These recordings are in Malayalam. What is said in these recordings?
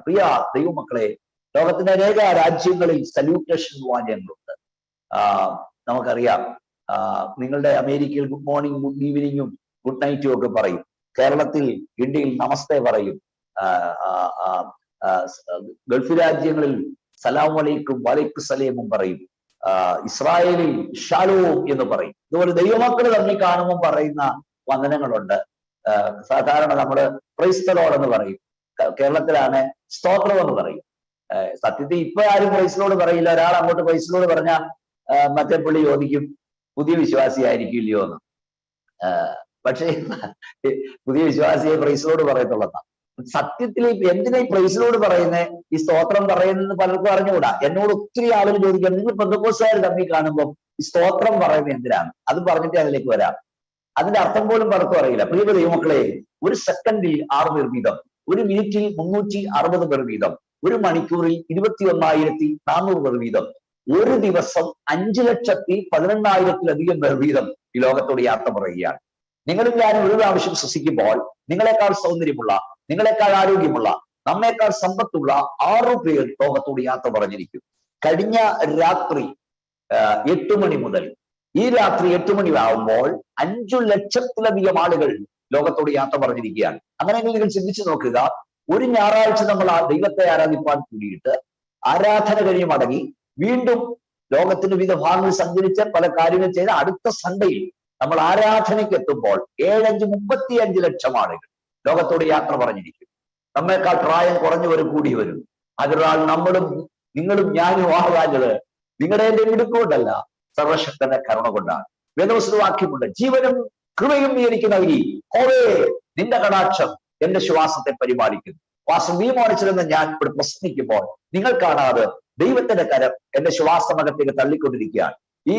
പ്രിയ ദൈവമക്കളെ, ലോകത്തിന്റെ അനേക രാജ്യങ്ങളിൽ സല്യൂട്ടേഷൻ വാചകങ്ങളുണ്ട്. നമുക്കറിയാം, നിങ്ങളുടെ അമേരിക്കയിൽ ഗുഡ് മോർണിംഗ്, ഗുഡ് ഈവനിങ്ങും ഗുഡ് നൈറ്റും ഒക്കെ പറയും. കേരളത്തിൽ, ഇന്ത്യയിൽ നമസ്തേ പറയും. ഗൾഫ് രാജ്യങ്ങളിൽ സലാം അലൈക്കും, വലൈക്കും സലേമും പറയും. ഇസ്രായേലിൽ ഷാലോം എന്ന് പറയും. ഇതുപോലെ ദൈവമക്കൾ തമ്മിൽ കാണുമ്പോൾ പറയുന്ന വന്ദനങ്ങളുണ്ട്. സാധാരണ നമ്മള് പ്രൈസ് ദി ലോർഡ് എന്ന് പറയും. കേരളത്തിലാണ് സ്തോത്രം എന്ന് പറയും. സത്യത്തിൽ ഇപ്പൊ ആരും പ്രൈസ് ലോർഡ് പറയില്ല. ഒരാൾ അങ്ങോട്ട് പ്രൈസ് ലോർഡ് പറഞ്ഞാൽ മറ്റേ പുള്ളി ചോദിക്കും പുതിയ വിശ്വാസിയായിരിക്കും ഇല്ലയോ എന്ന്. പക്ഷേ പുതിയ വിശ്വാസിയെ പ്രൈസ് ലോർഡ് പറയത്തുള്ളതാണ്. സത്യത്തിൽ എന്തിനാ ഈ പ്രൈസ് ലോർഡ് പറയുന്നത്, ഈ സ്തോത്രം പറയുന്നത് പലർക്കും അറിഞ്ഞുകൂടാ. എന്നോട് ഒത്തിരി ആളുകൾ ചോദിക്കാം, നിങ്ങൾ പെന്തക്കോസ്തുകാർ തമ്മിൽ കാണുമ്പോൾ ഈ സ്തോത്രം പറയുന്നത് എന്തിനാണ്? അത് പറഞ്ഞിട്ട് അതിലേക്ക് വരാം. അതിന്റെ അർത്ഥം പോലും പലർക്കും അറിയില്ല. പ്രിയ ദൈവമക്കളെ, ഒരു സെക്കൻഡിൽ 6 പേർ വീതം, ഒരു മിനിറ്റിൽ 360 പേർ വീതം, ഒരു മണിക്കൂറിൽ 21,400 പേർ വീതം, ഒരു ദിവസം 5,11,000-ലധികം പേർ വീതം ഈ ലോകത്തോട് യാത്ര പറയുകയാണ്. നിങ്ങളും ഞാനും ഒരു പ്രാവശ്യം ശ്വസിക്കുമ്പോൾ നിങ്ങളെക്കാൾ സൗന്ദര്യമുള്ള, നിങ്ങളെക്കാൾ ആരോഗ്യമുള്ള, നമ്മേക്കാൾ സമ്പത്തുള്ള 6 പേർ ലോകത്തോട് യാത്ര പറഞ്ഞിരിക്കും. കഴിഞ്ഞ രാത്രി 8 മണി മുതൽ ഈ രാത്രി 8 മണി ആവുമ്പോൾ 5 ലക്ഷത്തിലധികം ആളുകൾ ലോകത്തോട് യാത്ര പറഞ്ഞിരിക്കുകയാണ്. അങ്ങനെയെങ്കിൽ നിങ്ങൾ ചിന്തിച്ചു നോക്കുക, ഒരു ഞായറാഴ്ച നമ്മൾ ആ ദൈവത്തെ ആരാധിപ്പാൻ കൂടിയിട്ട് ആരാധന കഴിഞ്ഞ് മടങ്ങി വീണ്ടും ലോകത്തിന്റെ വിവിധ ഭാഗങ്ങളിൽ സഞ്ചരിച്ച് പല കാര്യങ്ങൾ ചെയ്ത് അടുത്ത സൺഡേയിൽ നമ്മൾ ആരാധനയ്ക്ക് എത്തുമ്പോൾ 35 ലക്ഷം ആളുകൾ ലോകത്തോട് യാത്ര പറഞ്ഞിരിക്കും. നമ്മേക്കാൾ പ്രായം കുറഞ്ഞവരും കൂടി വരും. അതൊരാൾ നിങ്ങളും ഞാനും ആകാഞ്ഞത് നിങ്ങളുടെ എന്റെ മിടുക്കൊണ്ടല്ല, സർവശക്തന്റെ കരുണ കൊണ്ടാണ്. വേദവസ്തു വാക്യമുണ്ട്, ജീവനും കൃപയും നീ എനിക്ക് നൽകി, ഹോവേ നിന്റെ കടാക്ഷം എന്റെ ശ്വാസത്തെ പരിപാലിക്കുന്നു. വാസം വീമോണിച്ചതെന്ന് ഞാൻ ഇവിടെ പ്രസംഗിക്കുമ്പോൾ നിങ്ങൾ കാണാതെ ദൈവത്തിന്റെ കരം എന്റെ ശ്വാസമകത്തേക്ക് തള്ളിക്കൊണ്ടിരിക്കുകയാണ്. ഈ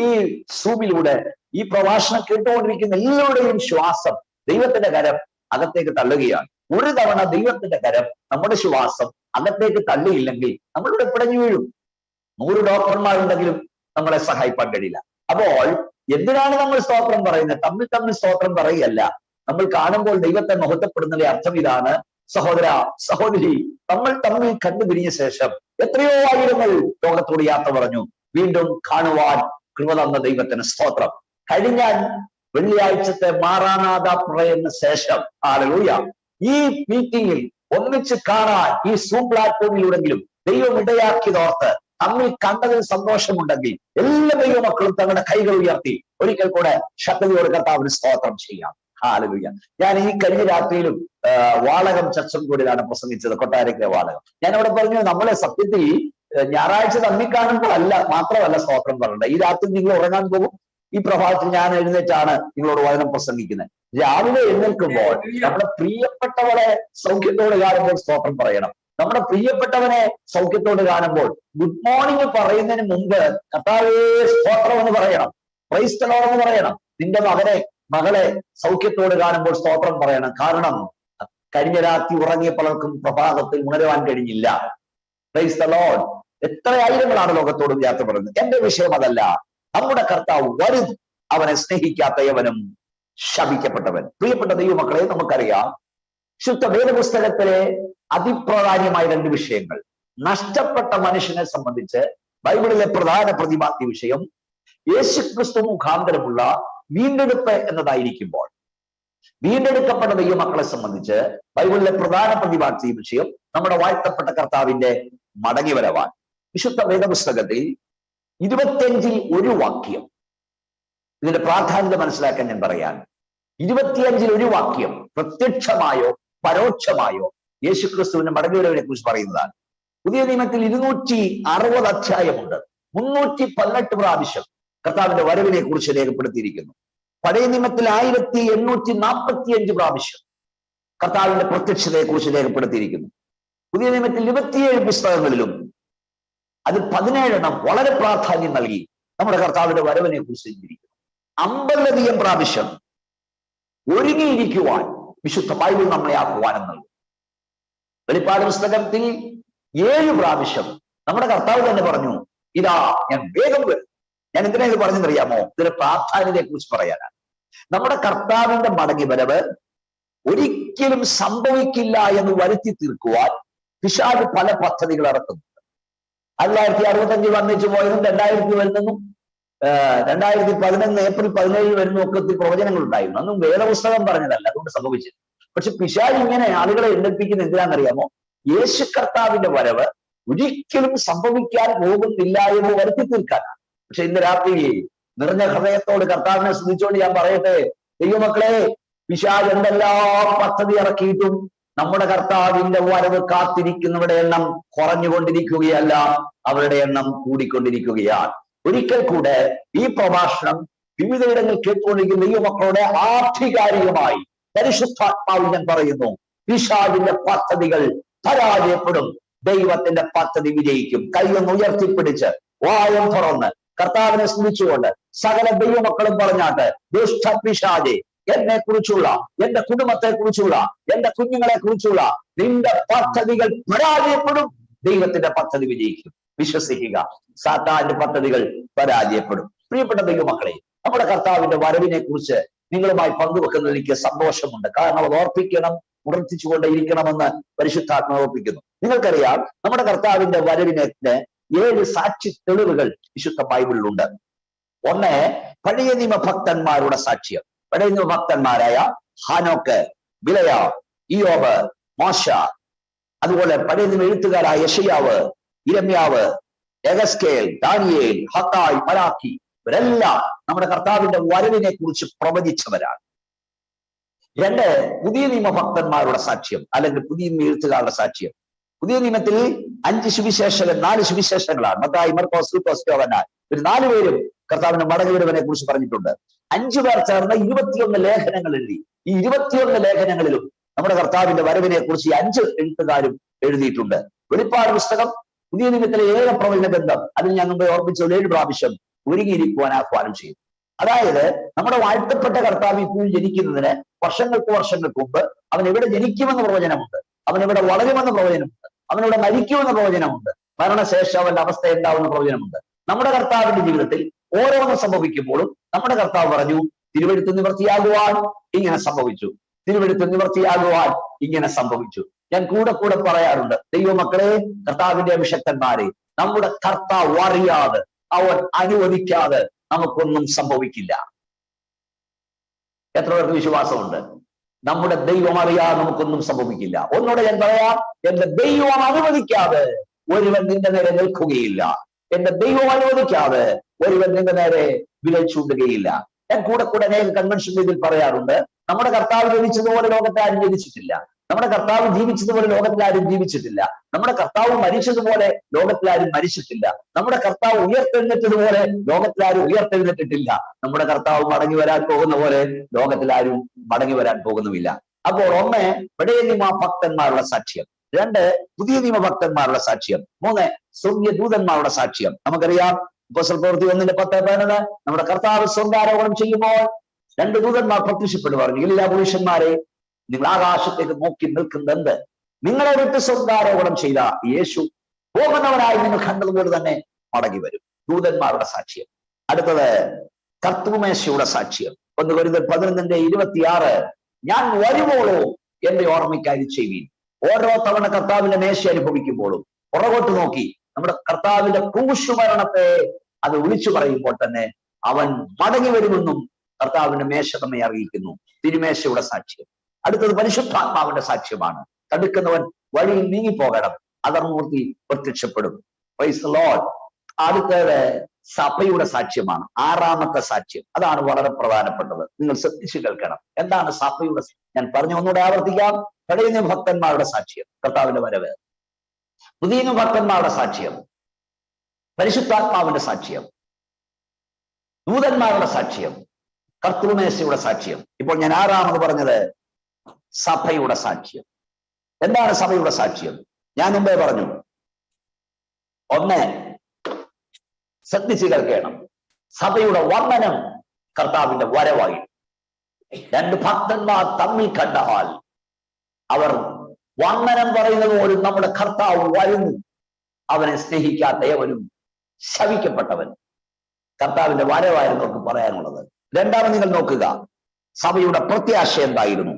സൂമിലൂടെ ഈ പ്രഭാഷണം കേട്ടുകൊണ്ടിരിക്കുന്ന എല്ലാവരുടെയും ശ്വാസം ദൈവത്തിന്റെ കരം അകത്തേക്ക് തള്ളുകയാണ്. ഒരു തവണ ദൈവത്തിന്റെ കരം നമ്മുടെ ശ്വാസം അകത്തേക്ക് തള്ളിയില്ലെങ്കിൽ നമ്മളിവിടെ പിടഞ്ഞു വീഴും. 100 ഡോക്ടർമാരുണ്ടെങ്കിലും നമ്മളെ സഹായിക്കാൻ കഴിയില്ല. അപ്പോൾ എന്തിനാണ് നമ്മൾ സ്തോത്രം പറയുന്നത്? തമ്മിൽ സ്തോത്രം പറയുകയല്ല. നമ്മൾ കാണുമ്പോൾ ദൈവത്തെ മഹത്വപ്പെടുന്നതിന്റെ അർത്ഥം ഇതാണ്, സഹോദര സഹോദരി, നമ്മൾ തമ്മിൽ കണ്ടുപിരിഞ്ഞ ശേഷം എത്രയോ ആയിരങ്ങൾ ലോകത്തോട് യാത്ര പറഞ്ഞു. വീണ്ടും കാണുവാൻ കൃപ തന്ന ദൈവത്തിന് സ്തോത്രം. കഴിഞ്ഞ വെള്ളിയാഴ്ചത്തെ മാറാനാഥ പ്രയത്ന ശേഷം ഹല്ലേലൂയ, ഈ മീറ്റിംഗിൽ ഒന്നിച്ച് കാണാൻ ഈ സൂം പ്ലാറ്റ്ഫോമിലൂടെങ്കിലും ദൈവം ഇടയാക്കിയതോർത്ത് തമ്മിൽ കണ്ടതിൽ സന്തോഷമുണ്ടെങ്കിൽ എല്ലാ ദൈവമക്കളും തങ്ങളുടെ കൈകൾ ഉയർത്തി ഒരിക്കൽ കൂടെ ശക്തിയോട് കർത്താവിന് സ്തോത്രം ചെയ്യാം. ഹല്ലേലൂയ. ഞാൻ ഈ കഴിഞ്ഞ രാത്രിയിലും വാളകം ചർച്ചും കൂടിയാണ് പ്രസംഗിച്ചത്, കൊട്ടാരക്കര വാളകം. ഞാൻ അവിടെ പറഞ്ഞു, നമ്മളെ സത്യത്തിൽ ഞായറാഴ്ച തമ്മിൽ കാണുമ്പോൾ മാത്രമല്ല സ്തോത്രം പറയണ്ട. ഈ രാത്രി നിങ്ങൾ ഉറങ്ങാൻ പോകും, ഈ പ്രഭാതത്തിൽ ഞാൻ എഴുന്നേറ്റാണ് നിങ്ങളോട് വചനം പ്രസംഗിക്കുന്നത്. രാവിലെ എഴുന്നേൽക്കുമ്പോൾ നമ്മുടെ പ്രിയപ്പെട്ടവരെ സൗഖ്യത്തോട് കാണുമ്പോൾ സ്തോത്രം പറയണം. നമ്മുടെ പ്രിയപ്പെട്ടവനെ സൗഖ്യത്തോട് കാണുമ്പോൾ ഗുഡ് മോർണിംഗ് പറയുന്നതിന് മുമ്പ് കർത്താവേ സ്തോത്രം എന്ന് പറയണം, പ്രൈസ് ദി ലോർഡ് എന്ന് പറയണം. നിന്റെ മകളെ സൗഖ്യത്തോട് കാണുമ്പോൾ സ്തോത്രം പറയണം. കാരണം കഴിഞ്ഞ രാത്രി ഉറങ്ങിയ പലർക്കും പ്രഭാതത്തിൽ ഉണരുവാൻ കഴിഞ്ഞില്ല. Price the Lord. എത്ര ആയിരങ്ങളാണ് ലോകത്തോട് യാത്ര പറയുന്നത്. എന്റെ വിഷയം അതല്ല. നമ്മുടെ കർത്താവ് വരുന്നു, അവനെ സ്നേഹിക്കാത്ത യവനും ശപിക്കപ്പെട്ടവൻ. പ്രിയപ്പെട്ട ദൈവമക്കളെ, നമുക്കറിയാം ശുദ്ധ വേദപുസ്തകത്തിലെ അതിപ്രാധാന്യമായ 2 വിഷയങ്ങൾ. നഷ്ടപ്പെട്ട മനുഷ്യനെ സംബന്ധിച്ച് ബൈബിളിലെ പ്രധാന പ്രതിപാദ്യ വിഷയം യേശുക്രിസ്തു മുഖാന്തരമുള്ള വീണ്ടെടുപ്പ് എന്നതായിരിക്കുമ്പോൾ, വീണ്ടെടുക്കപ്പെട്ട ദൈവമക്കളെ സംബന്ധിച്ച് ബൈബിളിലെ പ്രധാന പ്രതിപാദ്യ വിഷയം നമ്മുടെ വാഴ്ത്തപ്പെട്ട കർത്താവിന്റെ മടങ്ങിവരവാൻ. വിശുദ്ധ വേദപുസ്തകത്തിൽ 25-ൽ ഒരു വാക്യം, ഇതിന്റെ പ്രാധാന്യത മനസ്സിലാക്കാൻ ഞാൻ പറയാൻ, 25-ൽ ഒരു വാക്യം പ്രത്യക്ഷമായോ പരോക്ഷമായോ യേശുക്രിസ്തുവിന്റെ മടങ്ങിവരവിനെ കുറിച്ച് പറയുന്നതാണ്. പുതിയ നിയമത്തിൽ 260 അധ്യായമുണ്ട്. 318 പ്രാവശ്യം കർത്താവിന്റെ വരവിനെ കുറിച്ച് രേഖപ്പെടുത്തിയിരിക്കുന്നു. പഴയ നിയമത്തിൽ 1845 പ്രാവശ്യം കർത്താവിന്റെ പ്രത്യക്ഷതയെ കുറിച്ച് രേഖപ്പെടുത്തിയിരിക്കുന്നു. പുതിയ നിയമത്തിൽ 27 പുസ്തകങ്ങളിലും അതിൽ 17 വളരെ പ്രാധാന്യം നൽകി നമ്മുടെ കർത്താവിന്റെ വരവിനെ കുറിച്ച് എഴുതിയിരിക്കുന്നു. 50-ലധികം പ്രാവശ്യം ഒരുങ്ങിയിരിക്കുവാൻ വിശുദ്ധ ബൈബിൾ നമ്മളെ ആഹ്വാനം നൽകും. വെളിപ്പാട് പുസ്തകത്തിൽ 7 പ്രാവശ്യം നമ്മുടെ കർത്താവ് തന്നെ പറഞ്ഞു, ഇതാ ഞാൻ വേഗം വരും. ഞാൻ എന്തിനാ ഇത് പറഞ്ഞെന്നറിയാമോ? ഇതിന്റെ പ്രാധാന്യതയെ കുറിച്ച് പറയാനാണ്. നമ്മുടെ കർത്താവിന്റെ മടങ്ങി വരവ് ഒരിക്കലും സംഭവിക്കില്ല എന്ന് വരുത്തി തീർക്കുവാൻ പിശാച് പല പദ്ധതികൾ ഇറക്കുന്നു. 1965 വന്നിച്ചു പോയതും 2000 വരുന്നതും 2011 ഏപ്രിൽ 17 വരുന്ന ഒക്കെ പ്രവചനങ്ങൾ ഉണ്ടായിരുന്നു. അന്നും വേദപുസ്തകം പറഞ്ഞതല്ല, അതുകൊണ്ട് സംഭവിച്ചത്. പക്ഷെ പിശാച് ഇങ്ങനെ ആളുകളെ എണ്ണിപ്പിക്കുന്ന എന്തിനാണെന്നറിയാമോ? യേശു കർത്താവിന്റെ വരവ് ഒരിക്കലും സംഭവിക്കാൻ പോകുന്നില്ല എന്ന് വരുത്തി തീർക്കാനാണ്. പക്ഷെ ഇന്ന് രാത്രി നിറഞ്ഞ ഹൃദയത്തോട് കർത്താവിനെ സ്തുതിച്ചുകൊണ്ട് ഞാൻ പറയട്ടെ, ദൈവമക്കളെ, പിശാച് എന്തെല്ലാം പദ്ധതി ഇറക്കിയിട്ടും നമ്മുടെ കർത്താവിന്റെ വരവ് കാത്തിരിക്കുന്നവരുടെ എണ്ണം കുറഞ്ഞുകൊണ്ടിരിക്കുകയല്ല, അവരുടെ എണ്ണം കൂടിക്കൊണ്ടിരിക്കുകയാണ്. ഒരിക്കൽ കൂടെ ഈ പ്രഭാഷണം വിവിധയിടങ്ങൾ കേട്ടുകൊണ്ടിരിക്കുന്ന ദൈവമക്കളുടെ ആധികാരികമായി പരിശുദ്ധാത്മാവിൽ ഞാൻ പറയുന്നു, പിശാചിന്റെ പദ്ധതികൾ പരാജയപ്പെടും, ദൈവത്തിന്റെ പദ്ധതി വിജയിക്കും. കൈയൊന്ന് ഉയർത്തിപ്പിടിച്ച് വായം തുറന്ന് കർത്താവിനെ സ്തുതിച്ചുകൊണ്ട് സകല ദൈവമക്കളും പറഞ്ഞാട്ട്, ദുഷ്ട പിശാചേ, എന്നെ കുറിച്ചുള്ള, എന്റെ കുടുംബത്തെ കുറിച്ചുള്ള, എന്റെ കുഞ്ഞുങ്ങളെ കുറിച്ചുള്ള നിന്റെ പദ്ധതികൾ പരാജയപ്പെടും, ദൈവത്തിന്റെ പദ്ധതി വിജയിക്കും. വിശ്വസിക്കുക, സാത്താന്റെ പദ്ധതികൾ പരാജയപ്പെടും. പ്രിയപ്പെട്ട ദൈവമക്കളെ, നമ്മുടെ കർത്താവിന്റെ വരവിനെ കുറിച്ച് നിങ്ങളുമായി പങ്കുവെക്കുന്നതിൽ എനിക്ക് സന്തോഷമുണ്ട്. കാരണം അത് ഓർപ്പിക്കണം, ഉണർത്തിച്ചുകൊണ്ടേയിരിക്കണമെന്ന് പരിശുദ്ധാത്മാവ് ഓർപ്പിക്കുന്നു. നിങ്ങൾക്കറിയാം, നമ്മുടെ കർത്താവിന്റെ വരവിനെ 7 സാക്ഷി തെളിവുകൾ വിശുദ്ധ ബൈബിളിലുണ്ട്. ഒന്ന്, പഴയ നിയമ ഭക്തന്മാരുടെ സാക്ഷ്യം. പഴയ നിയമ ഭക്തന്മാരായ ഹാനോക്ക്, ബിലയ, ഇയ്യോബ്, മോശ, അതുപോലെ പഴയ നിയമ എഴുത്തുകാരായ യെശയ്യാവ്, ഇരമ്യാവ്, എഗസ്കേൽ, ദാനിയേൽ, ഹത്തായി, മലാഖി, ഇവരെല്ലാം നമ്മുടെ കർത്താവിന്റെ വരവിനെ കുറിച്ച് പ്രവചിച്ചവരാണ്. 2, പുതിയ നിയമ ഭക്തന്മാരുടെ സാക്ഷ്യം, അല്ലെങ്കിൽ പുതിയ നിയമ എഴുത്തുകാരുടെ സാക്ഷ്യം. പുതിയ നിയമത്തിൽ 5 സുവിശേഷകൻ, 4 സുവിശേഷങ്ങളാണ്. മത്തായി, മർക്കോസ്, ലൂക്കോസ്, യോഹന്നാൻ. ഇവർ 4 പേരും കർത്താവിന്റെ മടങ്ങിവരവിനെ കുറിച്ച് പറഞ്ഞിട്ടുണ്ട്. 5 പേർ ചേർന്ന് 21 ലേഖനങ്ങൾ എഴുതി. ഈ 21 ലേഖനങ്ങളിലും നമ്മുടെ കർത്താവിന്റെ വരവിനെ കുറിച്ച് ഈ 5 എഴുത്തുകാരും എഴുതിയിട്ടുണ്ട്. വെളിപ്പാട് പുസ്തകം, പുതിയ നിയമത്തിലെ 7 പ്രവചന ബന്ധം, അതിൽ ഞാൻ മുമ്പ് ഓർപ്പിച്ച 7 പ്രാവശ്യം ഒരുങ്ങിയിരിക്കുവാൻ ആഹ്വാനം ചെയ്തു. അതായത് നമ്മുടെ വാഴ്ത്തപ്പെട്ട കർത്താവ് ഇപ്പോൾ ജനിക്കുന്നതിന് വർഷങ്ങൾക്ക് മുമ്പ് അവൻ എവിടെ ജനിക്കുമെന്ന് പ്രവചനമുണ്ട്, അവൻ എവിടെ വളരുമെന്ന് പ്രവചനമുണ്ട്, അവനെവിടെ മരിക്കുമെന്ന് പ്രവചനമുണ്ട്, മരണശേഷം അവന്റെ അവസ്ഥ എന്താവുന്ന പ്രവചനമുണ്ട്. നമ്മുടെ കർത്താവിന്റെ ജീവിതത്തിൽ ഓരോന്ന് സംഭവിക്കുമ്പോഴും നമ്മുടെ കർത്താവ് പറഞ്ഞു, തിരുവെഴുത്ത് നിവൃത്തിയാകുവാൻ ഇങ്ങനെ സംഭവിച്ചു, തിരുവെഴുത്ത് നിവൃത്തിയാകുവാൻ ഇങ്ങനെ സംഭവിച്ചു. ഞാൻ കൂടെ പറയാറുണ്ട്, ദൈവമക്കളെ, കർത്താവിന്റെ അഭിഷക്തന്മാരെ, നമ്മുടെ കർത്താവ് അറിയാതെ, അവൻ അനുവദിക്കാതെ നമുക്കൊന്നും സംഭവിക്കില്ല. എത്ര പേർക്ക് വിശ്വാസമുണ്ട്? നമ്മുടെ ദൈവം അറിയാതെ നമുക്കൊന്നും സംഭവിക്കില്ല. ഒന്നുകൂടെ ഞാൻ പറയാം, എന്റെ ദൈവം അനുവദിക്കാതെ ഒരുവൻ നിന്റെ നേരെ നിൽക്കുകയില്ല. എന്റെ ദൈവം അനുവദിക്കാതെ ഒരുവൻ നിന്റെ നേരെ വിരൽ ചൂണ്ടുകയില്ല. ഞാൻ കൂടെ അനേക കൺവെൻഷൻ ഇതിൽ പറയാറുണ്ട്, നമ്മുടെ കർത്താവ് ജനിച്ചതുപോലെ ലോകത്തെ ആരും ജനിച്ചിട്ടില്ല, നമ്മുടെ കർത്താവ് ജീവിച്ചതുപോലെ ലോകത്തിലാരും ജീവിച്ചിട്ടില്ല, നമ്മുടെ കർത്താവ് മരിച്ചതുപോലെ ലോകത്തിലാരും മരിച്ചിട്ടില്ല, നമ്മുടെ കർത്താവ് ഉയർത്തെഴുന്നേറ്റതുപോലെ ലോകത്തിലാരും ഉയർത്തെഴുന്നേറ്റിട്ടില്ല, നമ്മുടെ കർത്താവ് മടങ്ങി വരാൻ പോകുന്ന പോലെ ലോകത്തിലാരും മടങ്ങി വരാൻ പോകുന്നുമില്ല. അപ്പോൾ 1, പഴയ നിയമ ഭക്തന്മാരുടെ സാക്ഷ്യം. 2, പുതിയ നിയമ ഭക്തന്മാരുടെ സാക്ഷ്യം. 3, സ്വർഗീയ ദൂതന്മാരുടെ സാക്ഷ്യം. നമുക്കറിയാം, അപ്പോസ്തല പ്രവൃത്തി 1:10-11 നമ്മുടെ കർത്താവ് സ്വർഗ്ഗാരോഹണം ചെയ്യുമ്പോൾ 2 ദൂതന്മാർ പ്രത്യക്ഷപ്പെട്ടു പറഞ്ഞു, എല്ലാ പുരുഷന്മാരെ, നിങ്ങൾ ആകാശത്തേക്ക് നോക്കി നിൽക്കുന്നത്, നിങ്ങളെ വിട്ട് സ്വർഗ്ഗാരോഹണം ചെയ്ത യേശു പോകുന്നവനായി നിങ്ങൾ കണ്ടതുപോലെ തന്നെ മടങ്ങി വരും. ദൂതന്മാരുടെ സാക്ഷ്യം. അടുത്തത് കർത്തൃമേശയുടെ സാക്ഷ്യം. 1 കൊരിന്ത്യർ 11:26 ഞാൻ വരുമ്പോഴോ എന്റെ ഓർമ്മയ്ക്കായി ചെയ്യുവീൻ. ഓരോ തവണ കർത്താവിന്റെ മേശ അനുഭവിക്കുമ്പോഴും പുറകോട്ട് നോക്കി നമ്മുടെ കർത്താവിന്റെ ക്രൂശുമരണത്തെ അത് വിളിച്ചു പറയുമ്പോൾ തന്നെ അവൻ മടങ്ങി വരുമെന്നും കർത്താവിന്റെ മേശ നമ്മെ അറിയിക്കുന്നു. തിരുമേശയുടെ സാക്ഷ്യം. അടുത്തത് പരിശുദ്ധാത്മാവിന്റെ സാക്ഷ്യമാണ്. തടുക്കുന്നവൻ വഴിയിൽ നീങ്ങിപ്പോകണം, അധർമ്മൂർത്തി പ്രത്യക്ഷപ്പെടും. Praise the Lord. അടുത്തത് സഭയുടെ സാക്ഷ്യമാണ്. 6ാമത്തെ സാക്ഷ്യം. അതാണ് വളരെ പ്രധാനപ്പെട്ടത്. നിങ്ങൾ ശ്രദ്ധിച്ചു കേൾക്കണം. എന്താണ് സഭയുടെ? ഞാൻ പറഞ്ഞു, ഒന്നുകൂടെ ആവർത്തിക്കാം. പഴയ നിയമ ഭക്തന്മാരുടെ സാക്ഷ്യം, കർത്താവിന്റെ വരവ്. പുതിയ നിയമ ഭക്തന്മാരുടെ സാക്ഷ്യം, പരിശുദ്ധാത്മാവിന്റെ സാക്ഷ്യം, ദൂതന്മാരുടെ സാക്ഷ്യം, കർത്തൃമേശയുടെ സാക്ഷ്യം. ഇപ്പോൾ ഞാൻ 6ാമത് പറഞ്ഞത് സഭയുടെ സാക്ഷ്യം. എന്താണ് സഭയുടെ സാക്ഷ്യം? ഞാൻ മുമ്പേ പറഞ്ഞു, 1, ശ്രദ്ധിച്ചു കേൾക്കണം, സഭയുടെ വർണ്ണനം കർത്താവിന്റെ വരവായി. 2 ഭക്തന്മാർ തമ്മിൽ കണ്ടാൽ അവർ വർണ്ണനം പറയുന്നത് പോലും നമ്മുടെ കർത്താവ് വരുന്നു, അവനെ സ്നേഹിക്കാത്ത ഏവനും ശപിക്കപ്പെട്ടവൻ. കർത്താവിന്റെ വരവായിരുന്നു അവർക്ക് പറയാനുള്ളത്. 2ാമത് നിങ്ങൾ നോക്കുക, സഭയുടെ പ്രത്യാശ എന്തായിരുന്നു?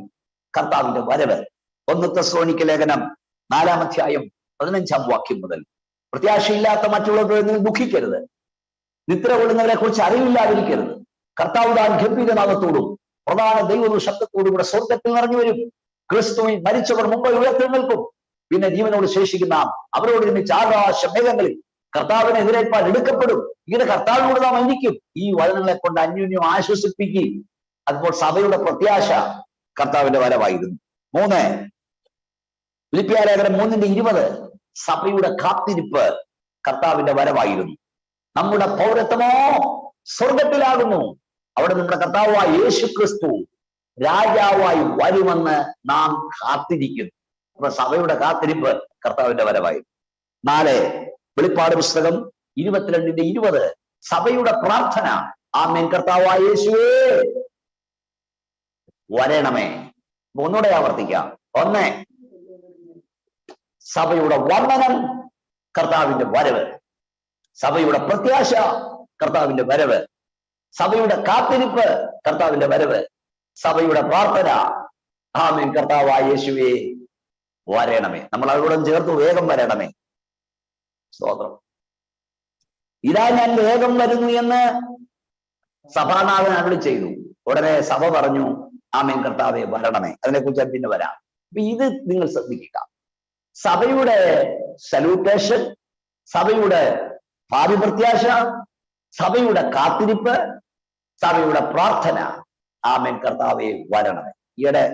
കർത്താവിന്റെ വരവ്. 1 തെസ്സലോനിക്ക ലേഖനം 4-ാം അധ്യായം 15-ാം വാക്യം മുതൽ. പ്രത്യാശയില്ലാത്ത മറ്റുള്ളവരെ നിങ്ങൾ ദുഃഖിക്കരുത്, നിദ്ര കൊള്ളുന്നവരെ കുറിച്ച് അറിവില്ലാതിരിക്കരുത്. കർത്താവ് താൻ ഗംഭീരനാഥത്തോടും പ്രധാന ദൈവ ശബ്ദത്തോടും കൂടെ സ്വർഗത്തിൽ നിറഞ്ഞു വരും. ക്രിസ്തുവിൽ മരിച്ചവർ മുമ്പ് ഉയർത്തെഴുന്നേൽക്കും. പിന്നെ ജീവനോട് ശേഷിക്കുന്ന അവരോട് ഒരുമിച്ച് ആകാശ മേഘങ്ങളിൽ കർത്താവിനെ എതിരേൽപ്പാൻ എടുക്കപ്പെടും. ഇങ്ങനെ കർത്താവിനോട് നാം അന്വേഷിക്കും. ഈ വചനങ്ങളെ കൊണ്ട് അന്യോന്യം ആശ്വസിപ്പിക്കുകയും അപ്പോൾ സഭയുടെ പ്രത്യാശ കർത്താവിന്റെ വരവായിരുന്നു. 3 ഫിലിപ്പിയ ലേഖനം 3:20 സഭയുടെ കാത്തിരിപ്പ് കർത്താവിന്റെ വരവായിരുന്നു. നമ്മുടെ പൗരത്വമോ സ്വർഗത്തിലാകുന്നു. അവിടെ നമ്മുടെ കർത്താവായ യേശു ക്രിസ്തു രാജാവായി വരുമെന്ന് നാം കാത്തിരിക്കുന്നു. അപ്പൊ സഭയുടെ കാത്തിരിപ്പ് കർത്താവിന്റെ വരവായിരുന്നു. 4 വെളിപ്പാട് പുസ്തകം 22:20 സഭയുടെ പ്രാർത്ഥന, ആമേൻ കർത്താവായ യേശുവേ വരണമേ. ഒന്നുകൂടെ ആവർത്തിക്കാം. 1 സഭയുടെ വർണ്ണനം കർത്താവിന്റെ വരവ്, സഭയുടെ പ്രത്യാശ കർത്താവിന്റെ വരവ്, സഭയുടെ കാത്തിരിപ്പ് കർത്താവിന്റെ വരവ്, സഭയുടെ പ്രാർത്ഥന, ആമേൻ കർത്താവായ യേശുവേ വരണമേ. നമ്മൾ അവരോട് ചേർത്ത് വേഗം വരണമേ. സ്തോത്രം. ഇതാ ഞാൻ വേഗം വരുന്നു എന്ന് സഭാനാഥൻ അരുളി ചെയ്തു. ഉടനെ സഭ പറഞ്ഞു, ആമേൻ കർത്താവേ വരണമേ. അതിനെക്കുറിച്ച് പിന്നെ വരാം. അപ്പൊ ഇത് നിങ്ങൾ ശ്രദ്ധിക്കുക. സഭയുടെ സല്യൂട്ടേഷൻ, സഭയുടെ ഭാവി പ്രത്യാശ, സഭയുടെ കാത്തിരിപ്പ്, സഭയുടെ പ്രാർത്ഥന, ആമേൻ കർത്താവേ വരണമേ. ഈയിടെ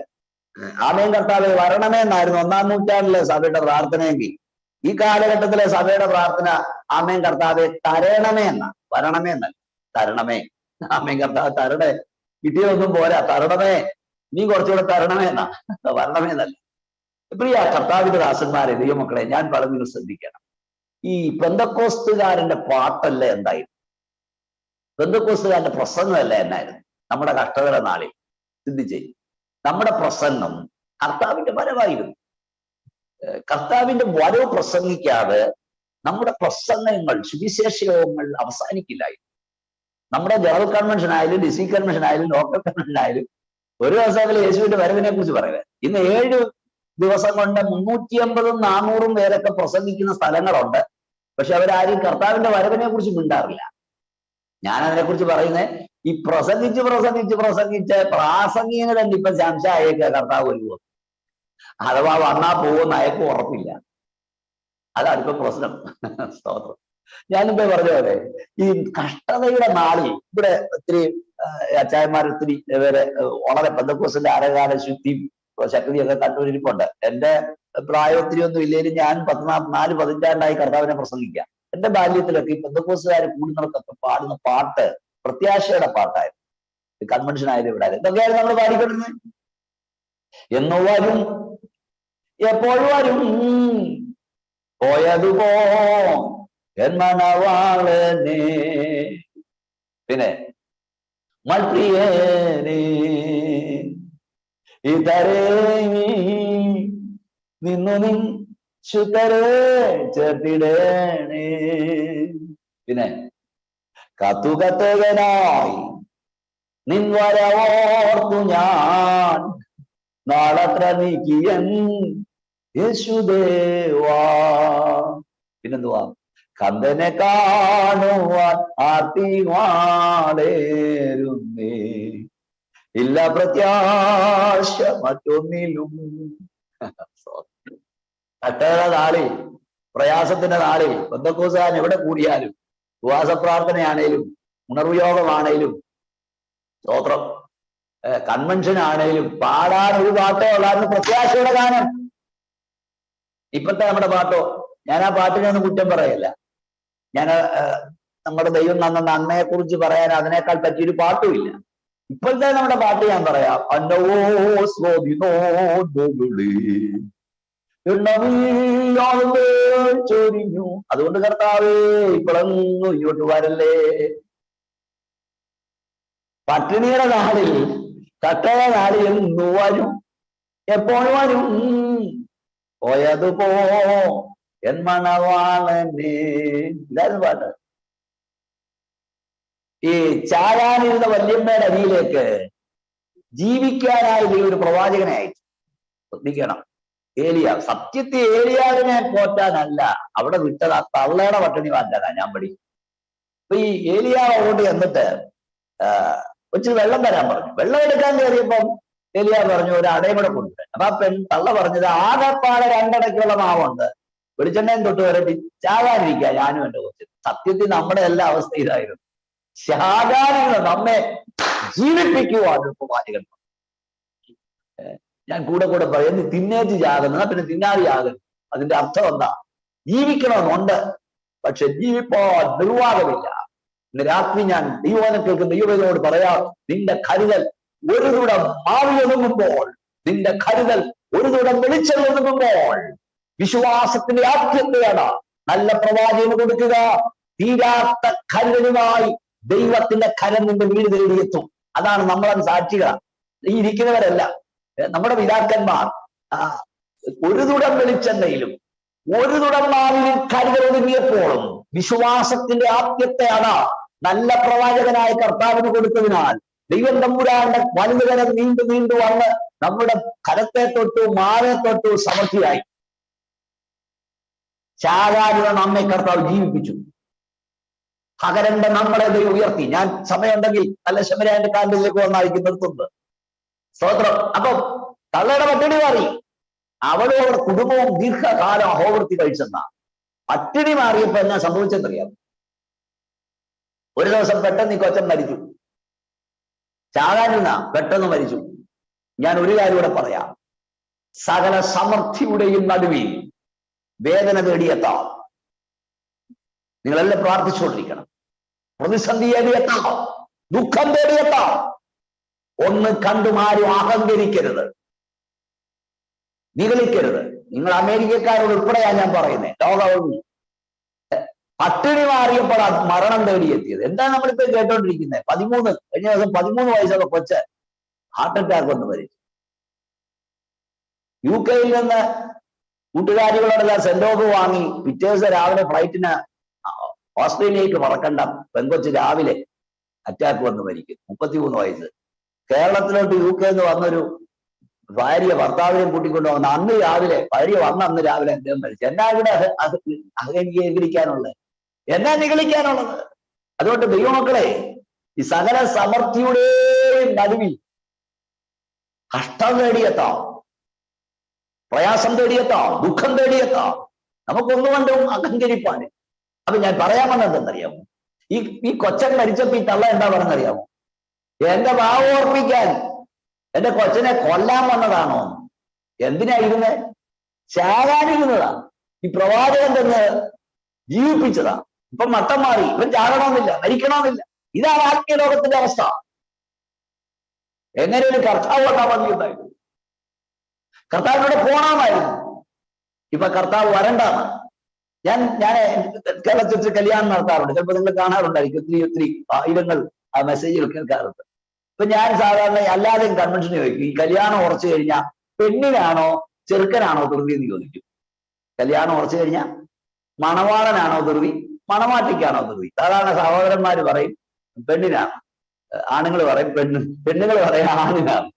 ആമേൻ കർത്താവേ വരണമേ എന്നായിരുന്നു 1-ാം നൂറ്റാണ്ടിലെ സഭയുടെ പ്രാർത്ഥനയെങ്കിൽ ഈ കാലഘട്ടത്തിലെ സഭയുടെ പ്രാർത്ഥന ആമേൻ കർത്താവെ തരണമേ എന്നാ. വരണമേ എന്നല്ല, തരണമേ. ആമേൻ കർത്താവ് തരണേ, കിട്ടിയൊന്നും പോരാ, തരണമേ, നീ കുറച്ചുകൂടെ തരണമേ എന്നാ, വരണമേ എന്നല്ല. പ്രിയ കർത്താവിന്റെ ദാസന്മാരെ, ദൈവമക്കളെ, ഞാൻ പറഞ്ഞു ശ്രദ്ധിക്കണം. ഈ പെന്തക്കോസ്തുകാരന്റെ പാട്ടല്ല എന്തായിരുന്നു, പെന്തക്കോസ്തുകാരന്റെ പ്രസംഗമല്ല എന്നായിരുന്നു നമ്മുടെ കഷ്ടതയുടെ നാളിൽ. ചിന്തിച്ചേ, നമ്മുടെ പ്രസംഗം കർത്താവിന്റെ വരവായിരുന്നു. കർത്താവിന്റെ വരവ് പ്രസംഗിക്കാതെ നമ്മുടെ പ്രസംഗങ്ങൾ, സുവിശേഷ യോഗങ്ങൾ അവസാനിക്കില്ലായിരുന്നു. നമ്മുടെ ജനറൽ കൺവെൻഷൻ ആയാലും, ഡിസ്ട്രിക്ട് കൺവെൻഷൻ ആയാലും, ലോക്കൽ കൺവെൻഷൻ ആയാലും ഒരു ദിവസമെങ്കിലും യേശുവിന്റെ വരവിനെ കുറിച്ച് പറയുക. ഇന്ന് 7 ദിവസം കൊണ്ട് 350-ഉം 400-ഉം പേരൊക്കെ പ്രസംഗിക്കുന്ന സ്ഥലങ്ങളുണ്ട്. പക്ഷെ അവരാരും കർത്താവിന്റെ വരവിനെ കുറിച്ച് മിണ്ടാറില്ല. ഞാൻ അതിനെക്കുറിച്ച് പറയുന്നത്, ഈ പ്രസംഗിച്ച് പ്രാസംഗികന് തന്നെ ഇപ്പൊ ശംശായേക്ക കർത്താവ് വരുമോ, അഥവാ വന്നാ പോകുന്ന അയക്കും ഉറപ്പില്ല. അതാണ് ഇപ്പൊ പ്രശ്നം. സ്തോത്രം. ഞാനിപ്പോ പറഞ്ഞ പോലെ ഈ കഷ്ടതയുടെ നാളിൽ ഇവിടെ ഒത്തിരി അച്ചായന്മാർ ഒത്തിരി പേര് വളരെ പെന്തക്കോസ്തിന്റെ അരകാല ശുദ്ധിയും ശക്തിയൊക്കെ കണ്ണൂരിപ്പുണ്ട്. എന്റെ പ്രായം ഒത്തിരി ഒന്നും ഇല്ലെങ്കിലും ഞാൻ 14-15 കർത്താവിനെ പ്രസംഗിക്കാം. എന്റെ ബാല്യത്തിലൊക്കെ ഈ പെന്തക്കോസ്തുകാര് കൂടുന്നവർക്കൊക്കെ പാടുന്ന പാട്ട് പ്രത്യാശയുടെ പാട്ടായിരുന്നു. കൺവെൻഷൻ ആയാലും ഇവിടെ ആയാലും ഇതൊക്കെയായിരുന്നു നമ്മൾ പാടിക്കൊണ്ടിരുന്നത്. എന്ന് വരും, എപ്പോൾ വരും, പോയതുപോ എന്നവാളനെ, പിന്നെ മൽപ്രിയനെ ഇതരേ നിന്നു നിൻ ശുദ്ധരെ ചേർത്തിടേണേ, പിന്നെ കത്തുകത്തകനായി നിൻ വരവോർത്തു ഞാൻ നാളത്ര നീക്കിയൻ യേശുദേവാ. പിന്നെന്തുവാ, കന്തനെ കാണുവാൻ ആർത്തിവാളേരുന്നേ, ഇല്ല പ്രത്യാശ മറ്റൊന്നിലും. കട്ടയുടെ നാളിൽ, പ്രയാസത്തിന്റെ നാളിൽ പെന്തക്കോസ്തുകാരൻ എവിടെ കൂടിയാലും, ഉപവാസ പ്രാർത്ഥനയാണേലും, ഉണർവ് യോഗമാണേലും, സ്തോത്രം, കൺവെൻഷൻ ആണേലും പാടാൻ ഒരു പാട്ടേ ഉള്ളായിരുന്നു, പ്രത്യാശയുടെ ഗാനം. ഇപ്പോഴത്തെ നമ്മുടെ പാട്ടോ, ഞാൻ ആ പാട്ടിനൊന്നും കുറ്റം പറയല്ല. ഞാൻ നമ്മുടെ ദൈവം തന്ന നന്മയെ കുറിച്ച് പറയാൻ അതിനേക്കാൾ പറ്റിയൊരു പാട്ടുമില്ല. ഇപ്പോഴത്തെ നമ്മുടെ പാട്ട് ഞാൻ പറയാം. ചൊരിഞ്ഞു. അതുകൊണ്ട് കർത്താവേ ഇപ്പോഴൊന്നും ഇങ്ങോട്ട് വരല്ലേ. പട്ടിണിയുടെ നാളിൽ, കട്ടയ നാളിൽ എന്ന് വരും, എപ്പോൾ വരും, പോയതുപോ എൻ മണവാളനെ. ഇതായിരുന്നു പാട്ട്. ഈ ചാരാനിരുന്ന വല്യമ്മയുടെ അടിയിലേക്ക് ജീവിക്കാനായി ഒരു പ്രവാചകനെ അയച്ചു. ശ്രദ്ധിക്കണം, സത്യത്തിൽ ഏലിയാവിനെ പോറ്റാനല്ല അവിടെ വിട്ടത്, ആ തള്ളയുടെ പട്ടിണി മാറ്റാനാ ഞാൻ പഠിക്കും. അപ്പൊ ഈ ഏലിയാവ് അങ്ങോട്ട് എന്നിട്ട് കൊച്ചിന് വെള്ളം തരാൻ പറഞ്ഞു. വെള്ളം എടുക്കാൻ കയറിയപ്പം ഏലിയാവ് പറഞ്ഞു ഒരു അടയും കൂടെ കൊണ്ടുവരാൻ. അപ്പൊ ആ തള്ള പറഞ്ഞത് ആകെപ്പാടെ 2 അടയ്ക്കുള്ള മാവുണ്ട്, വെളിച്ചെണ്ണയും തൊട്ട് വരട്ടി ചാകാനിരിക്കുക ഞാനും എന്റെ കൊച്ചിന്. സത്യത്തിൽ നമ്മുടെ എല്ലാ അവസ്ഥ ഇതായിരുന്നു. ശാകാനികൾ നമ്മെ ജീവിപ്പിക്കുവാണ് പ്രവാചകൻ. ഞാൻ കൂടെ പറയും നീ തിന്നേച്ച് ചാകുന്ന പിന്നെ തിന്നാതി ആകുന്നു. അതിന്റെ അർത്ഥം എന്താ? ജീവിക്കണമെന്നുണ്ട്, പക്ഷെ ജീവിപ്പാൻ നിർവാഹമില്ല. ഇന്ന് രാത്രി ഞാൻ ദൈവവചനം കേൾക്കുന്ന ദൈവവേദനോട് പറയാം, നിന്റെ കരുതൽ ഒരു തുടം മാവിലൊതുങ്ങുമ്പോൾ, നിന്റെ കരുതൽ ഒരു തുടം വെളിച്ചെണ്ണൊതുങ്ങുമ്പോൾ വിശ്വാസത്തിന്റെ ആദ്യത്തെയാണ് നല്ല പ്രവാചകന് കൊടുക്കുക. തീരാത്ത കരുതലുമായി ദൈവത്തിന്റെ കരം നിന്റെ വീട് തേടിയെത്തും. അതാണ് നമ്മളെ സാക്ഷികൾ. ഈ ഇരിക്കുന്നവരല്ല, നമ്മുടെ പിതാക്കന്മാർ ഒരു തുടം വെളിച്ചെണ്ണയിലും ഒരു തുടം മാവിലും കരുതൽ ഒതുങ്ങിയപ്പോഴും വിശ്വാസത്തിന്റെ ആദ്യത്തെയാണ് നല്ല പ്രവാചകനായ കർത്താവിന് കൊടുത്തതിനാൽ ദൈവം തമ്പുരാന്റെ വലുതുകരം നീണ്ടു വന്ന് നമ്മുടെ കരത്തെ തൊട്ടു മാറെ തൊട്ടു സമൃദ്ധിയായി. ചാകാരുത നമ്മെ കർത്താവ് ജീവിപ്പിച്ചു. പകരന്റെ നമ്മളെ ദൈവം ഉയർത്തി. ഞാൻ സമയമുണ്ടെങ്കിൽ നല്ല ശമരാന്റെ കാലിലേക്ക് വന്നായിരിക്കും നിർത്തുന്നത്. സ്തോത്രം. അപ്പൊ തള്ളയുടെ പട്ടിണി മാറി, അവളും അവരുടെ കുടുംബവും ദീർഘകാലം അഹോവൃത്തി കഴിച്ചെന്ന. പട്ടിണി മാറിയപ്പോ എന്നാ സംഭവിച്ചെന്നറിയാം? ഒരു ദിവസം പെട്ടെന്ന് ഈ കൊച്ചൻ മരിച്ചു. ചാകാനിരുന്ന പെട്ടെന്ന് മരിച്ചു. ഞാൻ ഒരു കാര്യം കൂടെ പറയാം. സകല സമൃദ്ധിയുടെയും നടുവിൽ വേദന തേടിയെത്താം. നിങ്ങളെല്ലാം പ്രാർത്ഥിച്ചുകൊണ്ടിരിക്കണം. പ്രതിസന്ധി തേടിയെത്താം, ദുഃഖം തേടിയെത്താം. ഒന്ന് കണ്ടുമാരും അഹങ്കരിക്കരുത്, നിഗളിക്കരുത്. നിങ്ങൾ അമേരിക്കക്കാരോട് ഉൾപ്പെടെയാണ് ഞാൻ പറയുന്നത്. ലോകം പട്ടിണി മാറിയപ്പോൾ മരണം തേടിയെത്തിയത്. എന്താ നമ്മളിപ്പോ കേട്ടോണ്ടിരിക്കുന്നത്? കഴിഞ്ഞ ദിവസം 13 വയസ്സുള്ള കൊച്ച് ഹാർട്ട് അറ്റാക്ക് വന്ന് മരിച്ചു. UK നിന്ന് കൂട്ടുകാരികളോടെല്ലാം സെന്റ് ഓഫ് വാങ്ങി പിറ്റേ ദിവസം രാവിലെ ഫ്ലൈറ്റിന് ഓസ്ട്രേലിയക്ക് പറക്കണ്ട പെൺകൊച്ച് രാവിലെ അറ്റാക്ക് വന്ന് മരിക്കും. 33 വയസ്സ്. കേരളത്തിലോട്ട് UK എന്ന് വന്നൊരു ഭാര്യ ഭർത്താവിനെയും കൂട്ടിക്കൊണ്ട് വന്ന അന്ന് രാവിലെ, ഭാര്യ വന്ന അന്ന് രാവിലെ അദ്ദേഹം മരിച്ചു. എന്നാ ഇവിടെ നിഗളിക്കാനുള്ളത്? എന്നാ നിഗളിക്കാനുള്ളത്? അതുകൊണ്ട് ദൈവമക്കളെ, ഈ സകല സമൃദ്ധിയുടെയും നടുവിൽ കഷ്ടം തേടിയെത്താം, പ്രയാസം തേടിയെത്താം, ദുഃഖം തേടിയെത്താം. നമുക്കൊന്നുകൊണ്ടും അഹങ്കരിപ്പാൻ. അപ്പൊ ഞാൻ പറയാമെന്ന് എന്തെന്നറിയാമോ? ഈ കൊച്ചൻ മരിച്ചപ്പോ ഈ തള്ള എന്താ പറഞ്ഞറിയാമോ? എന്റെ ഭാവം ഓർപ്പിക്കാൻ എന്റെ കൊച്ചനെ കൊല്ലാൻ വന്നതാണോ? എന്തിനായിരുന്നേ? ചാകാനിരുന്നതാ. ഈ പ്രവാചകൻ തന്നെ ജീവിപ്പിച്ചതാ. ഇപ്പൊ മട്ടം മാറി, ഇവൻ ചാകണമെന്നില്ല, മരിക്കണമെന്നില്ല. ഇതാണ് ആത്മീയ ലോകത്തിന്റെ അവസ്ഥ. എങ്ങനെ ഒരു കർത്താവ് വന്നാൽ മതിയുണ്ടായിരുന്നു, കർത്താവിനോട് പോണമായിരുന്നു. ഇപ്പൊ കർത്താവ് വരണ്ടാണ്. ഞാൻ കേരളത്തിൽ കല്യാണം നടത്താറുണ്ട്. ചിലപ്പോൾ നിങ്ങൾ കാണാറുണ്ടായിരിക്കും. ഒത്തിരി ആയിരങ്ങൾ ആ മെസ്സേജുകൾ കേൾക്കാറുണ്ട്. ഇപ്പൊ ഞാൻ സാധാരണ അല്ലാതെയും കൺവെൻഷന് ചോദിക്കും, ഈ കല്യാണം ഉറച്ചു കഴിഞ്ഞാൽ പെണ്ണിനാണോ ചെറുക്കനാണോ ധൃതി എന്ന് ചോദിക്കും. കല്യാണം ഉറച്ചു കഴിഞ്ഞാൽ മണവാളനാണോ ധൃതി, മണവാട്ടിക്കാണോ ധൃതി? സാധാരണ സഹോദരന്മാര് പറയും പെണ്ണിനാണ്, ആണുങ്ങൾ പറയും പെണ്ണുങ്ങൾ പറയും ആണിനാണ്,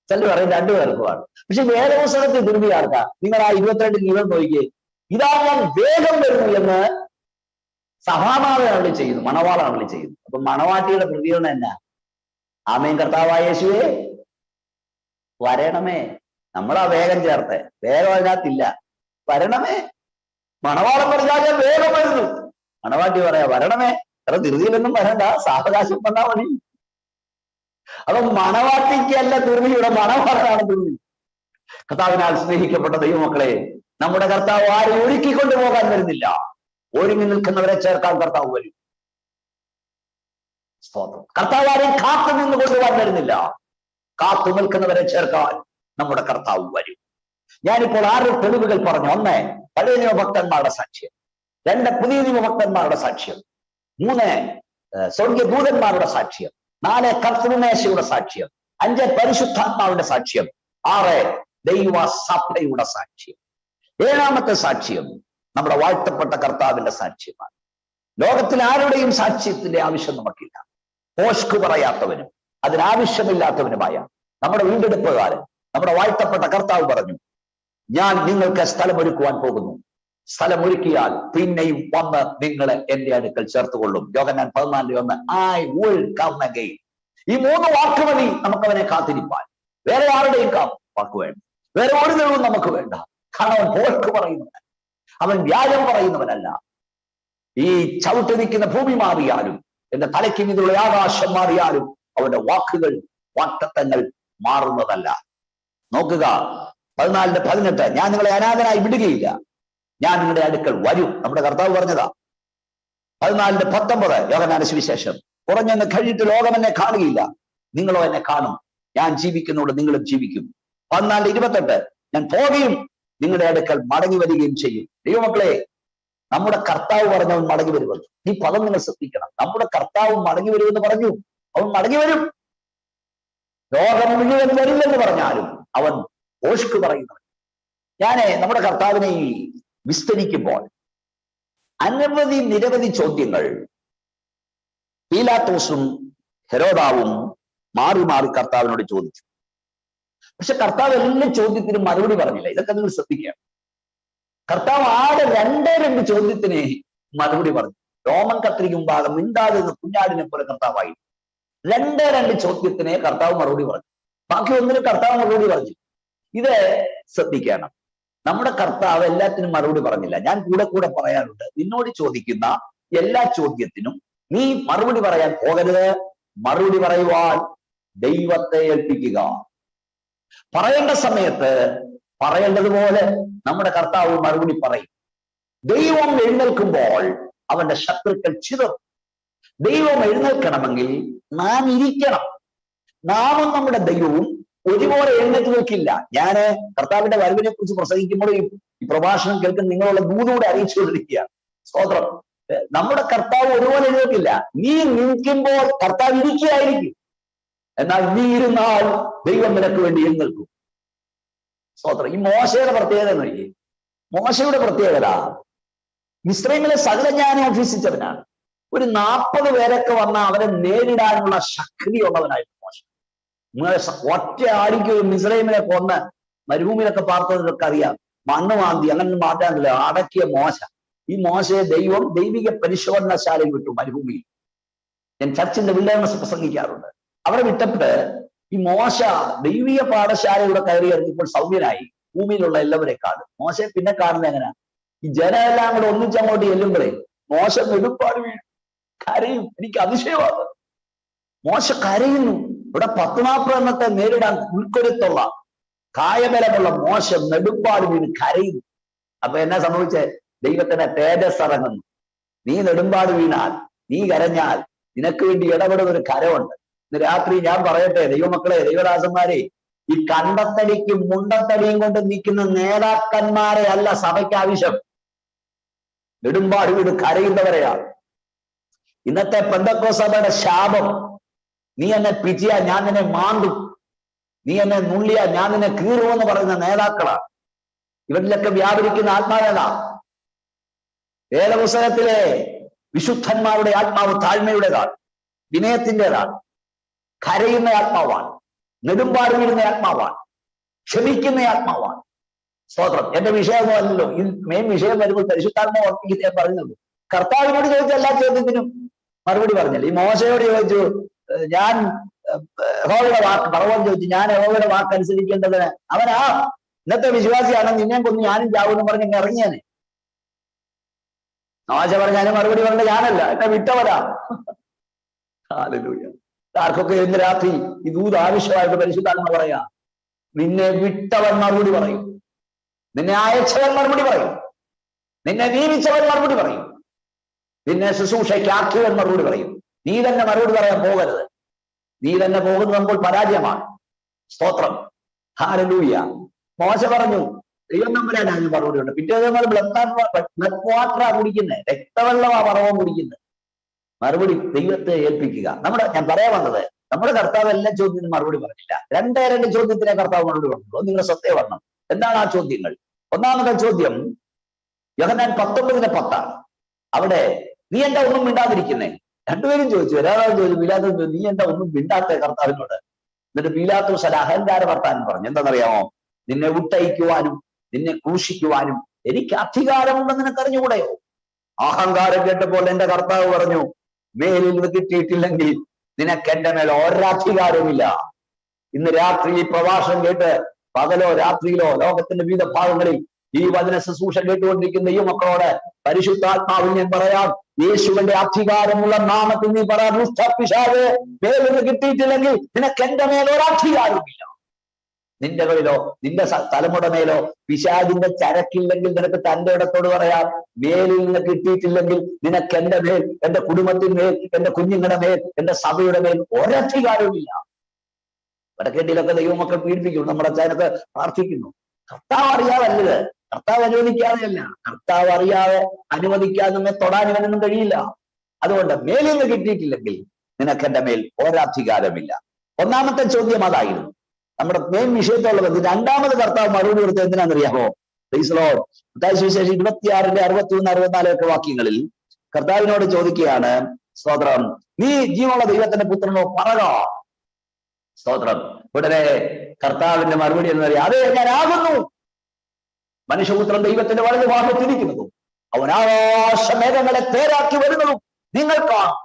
ചിലർ പറയും രണ്ടുപേർക്കുമാണ്. പക്ഷെ വേദപുസ്തകത്തിൽ ധൃതി ആർക്കാ? നിങ്ങൾ ആ 22 ജീവിതം നോക്കിയേ. ഇതാ ഞാൻ വേഗം വരുന്നു എന്ന് സഭാനാഥനാണ് ചെയ്യുന്നു, മണവാളാണ് ചെയ്യുന്നു. അപ്പൊ മണവാട്ടിയുടെ പ്രതികരണം എന്നാ? ആമേൻ കർത്താവായ യേശുവേ വരണമേ. നമ്മളാ വേഗം ചേർത്ത്, വേഗം അതിനകത്തില്ല, വരണമേ. മണവാളം പറഞ്ഞാൽ ഞാൻ വേഗം വരുന്നു. മണവാട്ടി പറയാ വരണമേ, അത്ര ധൃതിയിലൊന്നും വരണ്ട, സാവകാശം വന്നാ മതി. അപ്പൊ മണവാട്ടിക്കല്ല ധൃതിയുടെ, മണവാളനാണ് ധൃതി. കർത്താവിനാൽ സ്നേഹിക്കപ്പെട്ട ദൈവമക്കളെ, നമ്മുടെ കർത്താവ് ആരും ഒരുക്കിക്കൊണ്ടു പോകാൻ വരുന്നില്ല. ഒരുങ്ങി നിൽക്കുന്നവരെ ചേർക്കാൻ കർത്താവ് വരും. കർത്താവ് ആരെയും കാത്തു നിന്ന് കൊണ്ടുപോകാൻ വരുന്നില്ല. കാത്തു നിൽക്കുന്നവരെ ചേർക്കാൻ നമ്മുടെ കർത്താവ് വരും. ഞാനിപ്പോൾ 6 തെളിവുകൾ പറഞ്ഞു. 1 പഴയ നിയമഭക്തന്മാരുടെ സാക്ഷ്യം, 2 പുതിയ നിയമഭക്തന്മാരുടെ സാക്ഷ്യം, 3 സ്വർഗീയ ദൂതന്മാരുടെ സാക്ഷ്യം, 4 കർത്തൃമേശയുടെ സാക്ഷ്യം, 5 പരിശുദ്ധാത്മാവിന്റെ സാക്ഷ്യം, 6 ദൈവസഭയുടെ സാക്ഷ്യം. 7ാമത്തെ സാക്ഷ്യം നമ്മുടെ വാഴ്ത്തപ്പെട്ട കർത്താവിന്റെ സാക്ഷ്യമാണ്. ലോകത്തിൽ ആരുടെയും സാക്ഷ്യത്തിന്റെ ആവശ്യം നമുക്കില്ല. പോഷ്ക് പറയാത്തവനും അതിനാവശ്യമില്ലാത്തവനുമായ നമ്മുടെ വീണ്ടെടുപ്പുകാരൻ, നമ്മുടെ വാഴ്ത്തപ്പെട്ട കർത്താവ് പറഞ്ഞു, ഞാൻ നിങ്ങൾക്ക് സ്ഥലമൊരുക്കുവാൻ പോകുന്നു. സ്ഥലമൊരുക്കിയാൽ പിന്നെയും വന്ന് നിങ്ങളെ എന്റെ അടുക്കൽ ചേർത്തുകൊള്ളും. യോഹന്നാൻ 14:1 I will come again. ഈ 3 വാക്ക് മതി നമുക്ക് അവനെ കാത്തിരിപ്പാൻ. വേറെ ആരുടെയും വാക്ക് വേണ്ട, വേറെ ഒരു ദൈവവും നമുക്ക് വേണ്ട. കാരണം അവൻ പോർക്ക് പറയുന്നവൻ, അവൻ വ്യാജം പറയുന്നവനല്ല. ഈ ചവിട്ടി നിൽക്കുന്ന ഭൂമി മാറിയാലും, എന്റെ തലയ്ക്ക് മീതുള്ള ആകാശം മാറിയാലും അവന്റെ വാക്കുകൾ, വാക്തത്വങ്ങൾ മാറുന്നതല്ല. നോക്കുക 14:18 ഞാൻ നിങ്ങളെ അനാഥനായി വിടുകയില്ല, ഞാൻ നിങ്ങളുടെ അടുക്കൽ വരും. നമ്മുടെ കർത്താവ് പറഞ്ഞതാ. 14:19 യോഹന്നാന്റെ സുവിശേഷം കുറഞ്ഞെന്ന് കഴിഞ്ഞിട്ട് ലോകം എന്നെ കാണുകയില്ല, നിങ്ങളോ എന്നെ കാണും, ഞാൻ ജീവിക്കുന്നതോട് നിങ്ങളും ജീവിക്കും. 14:28 ഞാൻ പോകുകയും നിങ്ങളുടെ അടുക്കൽ മടങ്ങി വരികയും ചെയ്യും. ദൈവമക്കളെ, നമ്മുടെ കർത്താവ് പറഞ്ഞവൻ മടങ്ങി വരുമെന്ന്. ഈ പദം നിങ്ങൾ ശ്രദ്ധിക്കണം. നമ്മുടെ കർത്താവ് മടങ്ങി വരുമെന്ന് പറഞ്ഞു, അവൻ മടങ്ങി വരും. ലോകം മുഴുവൻ വരില്ലെന്ന് പറഞ്ഞാലും അവൻ ഓഷ്ക് പറയുന്നവൻ. നമ്മുടെ കർത്താവിനെ വിസ്തരിക്കുമ്പോൾ നിരവധി ചോദ്യങ്ങൾ പീലാത്തോസും ഹെരോദാവും മാറി മാറി കർത്താവിനോട് ചോദിച്ചു. പക്ഷെ കർത്താവ് എല്ലാ ചോദ്യത്തിനും മറുപടി പറഞ്ഞില്ല. ഇതൊക്കെ നിങ്ങൾ ശ്രദ്ധിക്കുക. കർത്താവ് ആകെ 2 ചോദ്യത്തിന് മറുപടി പറഞ്ഞു. റോമൻ കത്രിക്ക് മുമ്പാകെ മിണ്ടാതെ കുഞ്ഞാടിനെ പോലെ കർത്താവായി 2 ചോദ്യത്തിനെ കർത്താവ് മറുപടി പറഞ്ഞു. ബാക്കി ഒന്നിനും കർത്താവ് മറുപടി പറഞ്ഞു. ഇത് ശ്രദ്ധിക്കണം. നമ്മുടെ കർത്താവ് എല്ലാത്തിനും മറുപടി പറഞ്ഞില്ല. ഞാൻ കൂടെ പറയാറുണ്ട്, നിന്നോട് ചോദിക്കുന്ന എല്ലാ ചോദ്യത്തിനും നീ മറുപടി പറയാൻ പോകരുത്. മറുപടി പറയുവാൻ ദൈവത്തെ ഏൽപ്പിക്കുക. പറയേണ്ട സമയത്ത് പറയേണ്ടതുപോലെ നമ്മുടെ കർത്താവ് മറുപടി പറയും. ദൈവം എഴുന്നേൽക്കുമ്പോൾ അവന്റെ ശത്രുക്കൾ ചിതറും. ദൈവം എഴുന്നേൽക്കണമെങ്കിൽ നാം ഇരിക്കണം. നാമും നമ്മുടെ ദൈവവും ഒരുപോലെ എഴുന്നേറ്റ് നിൽക്കില്ല. ഞാൻ കർത്താവിന്റെ വരവിനെ കുറിച്ച് പ്രസംഗിക്കുമ്പോൾ ഈ പ്രഭാഷണം കേൾക്കുന്ന നിങ്ങളുള്ള ദൂതൂടെ അറിയിച്ചുകൊണ്ടിരിക്കുകയാണ്. സ്തോത്രം. നമ്മുടെ കർത്താവ് ഒരുപോലെ എഴുന്നേൽക്കില്ല. നീ നിൽക്കുമ്പോൾ കർത്താവ് ഇരിക്കുകയായിരിക്കും. എന്നാൽ നീ ഇരുന്നാൽ ദൈവം നിനക്ക് വേണ്ടി എഴുന്നേൽക്കും. സ്തോത്രം. ഈ മോശയുടെ പ്രത്യേകത നോക്കി. മോശയുടെ പ്രത്യേകത മിസ്രൈമിലെ സകല ജ്ഞാനം അഭ്യസിച്ചവനാണ്. ഒരു 40 പേരൊക്കെ വന്ന അവരെ നേരിടാനുള്ള ശക്തിയുള്ളവനായിരുന്നു മോശ. ഒറ്റ ആടിക്ക് മിസ്രൈമിനെ കൊന്ന് മരുഭൂമിയിലൊക്കെ പാർത്തതൊക്കെ അറിയാം. മണ്ണ് മാന്തി അങ്ങനെ മാറ്റാനില്ല, അടക്കിയ മോശ. ഈ മോശയെ ദൈവം ദൈവിക പരിശോധനശാലയിൽ വിട്ടു മരുഭൂമിയിൽ. ഞാൻ ചർച്ചിന്റെ വില്ലേഴ്സ് പ്രസംഗിക്കാറുണ്ട്. അവിടെ വിട്ടപ്പോൾ ഈ മോശ ദൈവിക പാഠശാലയുടെ കയറി ഇറങ്ങിയപ്പോൾ സൗമ്യനായി ഭൂമിയിലുള്ള എല്ലാവരെക്കാളും. മോശയെ പിന്നെ കാണുന്നത് എങ്ങനെയാ? ഈ ജനമെല്ലാം കൂടെ ഒന്നിച്ചങ്ങോട്ട് ചെല്ലുമ്പോഴേ മോശ നെടുപ്പാട് വീഴും, കരയും. എനിക്ക് അതിശയമാണ്. മോശ കരയുന്നു. ഇവിടെ 10-40 എണ്ണത്തെ നേരിടാൻ ഉൾക്കൊരുത്തുള്ള കായബലമുള്ള മോശ നെടുപ്പാട് വീണ് കരയുന്നു. അപ്പൊ എന്നാ സംഭവിച്ചേ? ദൈവത്തിന്റെ തേജസ് ഇറങ്ങുന്നു. നീ നെടുമ്പാട് വീണാൽ, നീ കരഞ്ഞാൽ നിനക്ക് വേണ്ടി ഇടപെടുന്ന ഒരു കരമുണ്ട്. ഇന്ന് രാത്രി ഞാൻ പറയട്ടെ, ദൈവമക്കളെ, ദൈവദാസന്മാരെ, ഈ കണ്ടത്തടിക്കും മുണ്ടത്തടിയും കൊണ്ട് നിൽക്കുന്ന നേതാക്കന്മാരെ അല്ല സഭയ്ക്ക് ആവശ്യം. നെടുമ്പാട് വീട് കരയുന്നവരെയാണ്. ഇന്നത്തെ പെന്തക്കോസ്ത് സഭയുടെ ശാപം, നീ എന്നെ പിച്ചിയാ ഞാൻ നിന്നെ മാന്തും, നീ എന്നെ നുള്ളിയാ ഞാൻ നിന്നെ കീറുമെന്ന് പറയുന്ന നേതാക്കളാണ്. ഇവരിലൊക്കെ വ്യാപരിക്കുന്ന ആത്മാവേതാ? വേദപുസ്തകത്തിലെ വിശുദ്ധന്മാരുടെ ആത്മാവ് താഴ്മയുടേതാണ്, വിനയത്തിൻ്റെതാണ്, കരയുന്ന ആത്മാവാണ്, നെടുമ്പാട് വീഴുന്ന ആത്മാവാണ്, ക്ഷമിക്കുന്ന ആത്മാവാണ്. സ്തോത്രം. എന്റെ വിഷയമല്ലോ ഈ മെയിൻ വിഷയം വരുമ്പോൾ പരിശുദ്ധാത്മാവ് ഓർപ്പിക്കുന്ന ഞാൻ പറയുന്നത്. കർത്താവിനോട് ചോദിച്ച എല്ലാ ചോദ്യത്തിനും മറുപടി പറഞ്ഞില്ല. ഈ മോശയോട് ചോദിച്ചു, ഞാൻ യഹോവയുടെ വാക്ക്, പറവോൻ ചോദിച്ചു, ഞാൻ യഹോവയുടെ വാക്ക് അനുസരിക്കേണ്ടതിന് അവനാ ഇന്നത്തെ വിശ്വാസിയാണ്, നിന്നെ കൊന്ന് ഞാനും ചാവെന്ന് പറഞ്ഞ് ഇങ്ങനെ ഇറങ്ങിയാനെ. മോശ പറഞ്ഞാലും മറുപടി പറഞ്ഞ ഞാനല്ല, എന്നെ വിട്ടവരാ. ഹല്ലേലൂയ. ആർക്കൊക്കെ ഇന്ന് രാത്രി ഈ ദൂത് ആവശ്യമായിട്ട് പരിശുദ്ധാത്മ പറയാ, നിന്നെ വിട്ടവൻ മറുപടി പറയും, നിന്നെ അയച്ചവൻ മറുപടി പറയും, നിന്നെ നിയമിച്ചവൻ മറുപടി പറയും, നിന്നെ ശുശ്രൂഷയ്ക്കാക്കിയവൻ മറുപടി പറയും. നീ തന്നെ മറുപടി പറയാൻ പോകരുത്. നീ തന്നെ പോകുമ്പോൾ പരാജയമാണ്. സ്തോത്രം. ഹല്ലേലൂയ. മോശ പറഞ്ഞു, ദൈവം തമ്പുരാനാണ് മറുപടി ഉണ്ട്. പിറ്റേ ദിവസം ബ്ലഡ് വാട്ടറാ കുടിക്കുന്നത്, രക്തവെള്ളമാ പറവം കുടിക്കുന്നത്. മറുപടി ദൈവത്തെ ഏൽപ്പിക്കുക. ഞാൻ പറയാൻ വന്നത്, നമ്മുടെ കർത്താവ് എല്ലാ ചോദ്യത്തിനും മറുപടി പറഞ്ഞില്ല. 2 ചോദ്യത്തിനെ കർത്താവ് മറുപടി പറഞ്ഞു. നിങ്ങളുടെ ശ്രദ്ധ വരണം. എന്താണ് ആ ചോദ്യങ്ങൾ? ഒന്നാമത്തെ ചോദ്യം യോഹന്നാൻ 19:10. അവിടെ നീ എന്താ ഒന്നും മിണ്ടാതിരിക്കുന്നേ? 2 പേരും ചോദിച്ചു. ഒരാളെ ചോദിച്ചു, പീലാത്തോസ് ചോദിച്ചു, നീ എന്താ ഒന്നും മിണ്ടാത്ത കർത്താവിനോട്? എന്നിട്ട് പീലാത്തോസ് അഹങ്കാര വർത്താനം പറഞ്ഞു. എന്താണെന്നറിയാമോ? നിന്നെ വിട്ടയക്കുവാനും നിന്നെ ക്രൂശിക്കുവാനും എനിക്ക് അധികാരമുണ്ടെന്ന് നിനക്കറിഞ്ഞുകൂടെയോ? അഹങ്കാരം കേട്ടപ്പോൾ എന്റെ കർത്താവ് പറഞ്ഞു, മേലിൽ നിന്ന് കിട്ടിയിട്ടില്ലെങ്കിൽ നിനക്ക് എന്റെ മേൽ ഒരധികാരവുമില്ല. ഇന്ന് രാത്രി ഈ പ്രഭാഷണം കേട്ട് പകലോ രാത്രിയിലോ ലോകത്തിന്റെ വിവിധ ഭാഗങ്ങളിൽ ഈ വചന ശുശ്രൂഷ കേട്ടുകൊണ്ടിരിക്കുന്ന ഈ മക്കളോട് പരിശുദ്ധാത്മാവിൽ ഞാൻ പറയാം, യേശുവിന്റെ അധികാരമുള്ള നാമത്തിൽ നീ പറയാം, പിശാചേ, മേലിൽ നിന്ന് കിട്ടിയിട്ടില്ലെങ്കിൽ നിനക്ക് എന്റെ മേൽ ഒരധികാരവുമില്ല. നിന്റെ മേലോ നിന്റെ തലമുറ മേലോ പിശാചിന്റെ ചരക്കില്ലെങ്കിൽ നിനക്ക് തന്റെ ഇടത്തോട് പറയാം, മേലിൽ നിന്ന് കിട്ടിയിട്ടില്ലെങ്കിൽ നിനക്ക് എന്റെ മേൽ, എന്റെ കുടുംബത്തിന്മേൽ, എന്റെ കുഞ്ഞുങ്ങളുടെ മേൽ, എന്റെ സഭയുടെ മേൽ ഒരധികാരവുമില്ല. വടക്കേണ്ടിയിലൊക്കെ ദൈവമക്കൾ പീഡിപ്പിക്കുന്നു, നമ്മുടെ അച്ഛനൊക്കെ പ്രാർത്ഥിക്കുന്നു. കർത്താവ് അറിയാതല്ലത്, കർത്താവ് അനുവദിക്കാതെയല്ല, കർത്താവ് അറിയാതെ അനുവദിക്കാതെ നമ്മെ തൊടാൻ ഇവനൊന്നും കഴിയില്ല. അതുകൊണ്ട് മേലിൽ നിന്ന് കിട്ടിയിട്ടില്ലെങ്കിൽ നിനക്ക് എന്റെ മേൽ ഒരധികാരമില്ല. ഒന്നാമത്തെ ചോദ്യം അതായിരുന്നു, നമ്മുടെ മെയിൻ വിഷയത്തുള്ളത്. രണ്ടാമത് കർത്താവ് മറുപടി കൊടുത്തത് എന്തിനാണെന്നറിയാമോ? Praise Lord. മത്തായി സുവിശേഷം 26 61 64 വാക്യങ്ങളിൽ കർത്താവിനോട് ചോദിക്കുകയാണ്, സ്തോത്രം, നീ ജീവനുള്ള ദൈവത്തിന്റെ പുത്രനോ പറക. സ്തോത്രം. ഉടനെ കർത്താവിന്റെ മറുപടി എന്ന് പറയാം, അതെ, ഞാനാകുന്നു. മനുഷ്യപുത്രൻ ദൈവത്തിന്റെ വലതു ഭാഗത്തിരിക്കുന്നതും അവൻ ആകാശമേഘങ്ങളെ തേരാക്കി വരുന്നതും നിങ്ങൾ കാണും.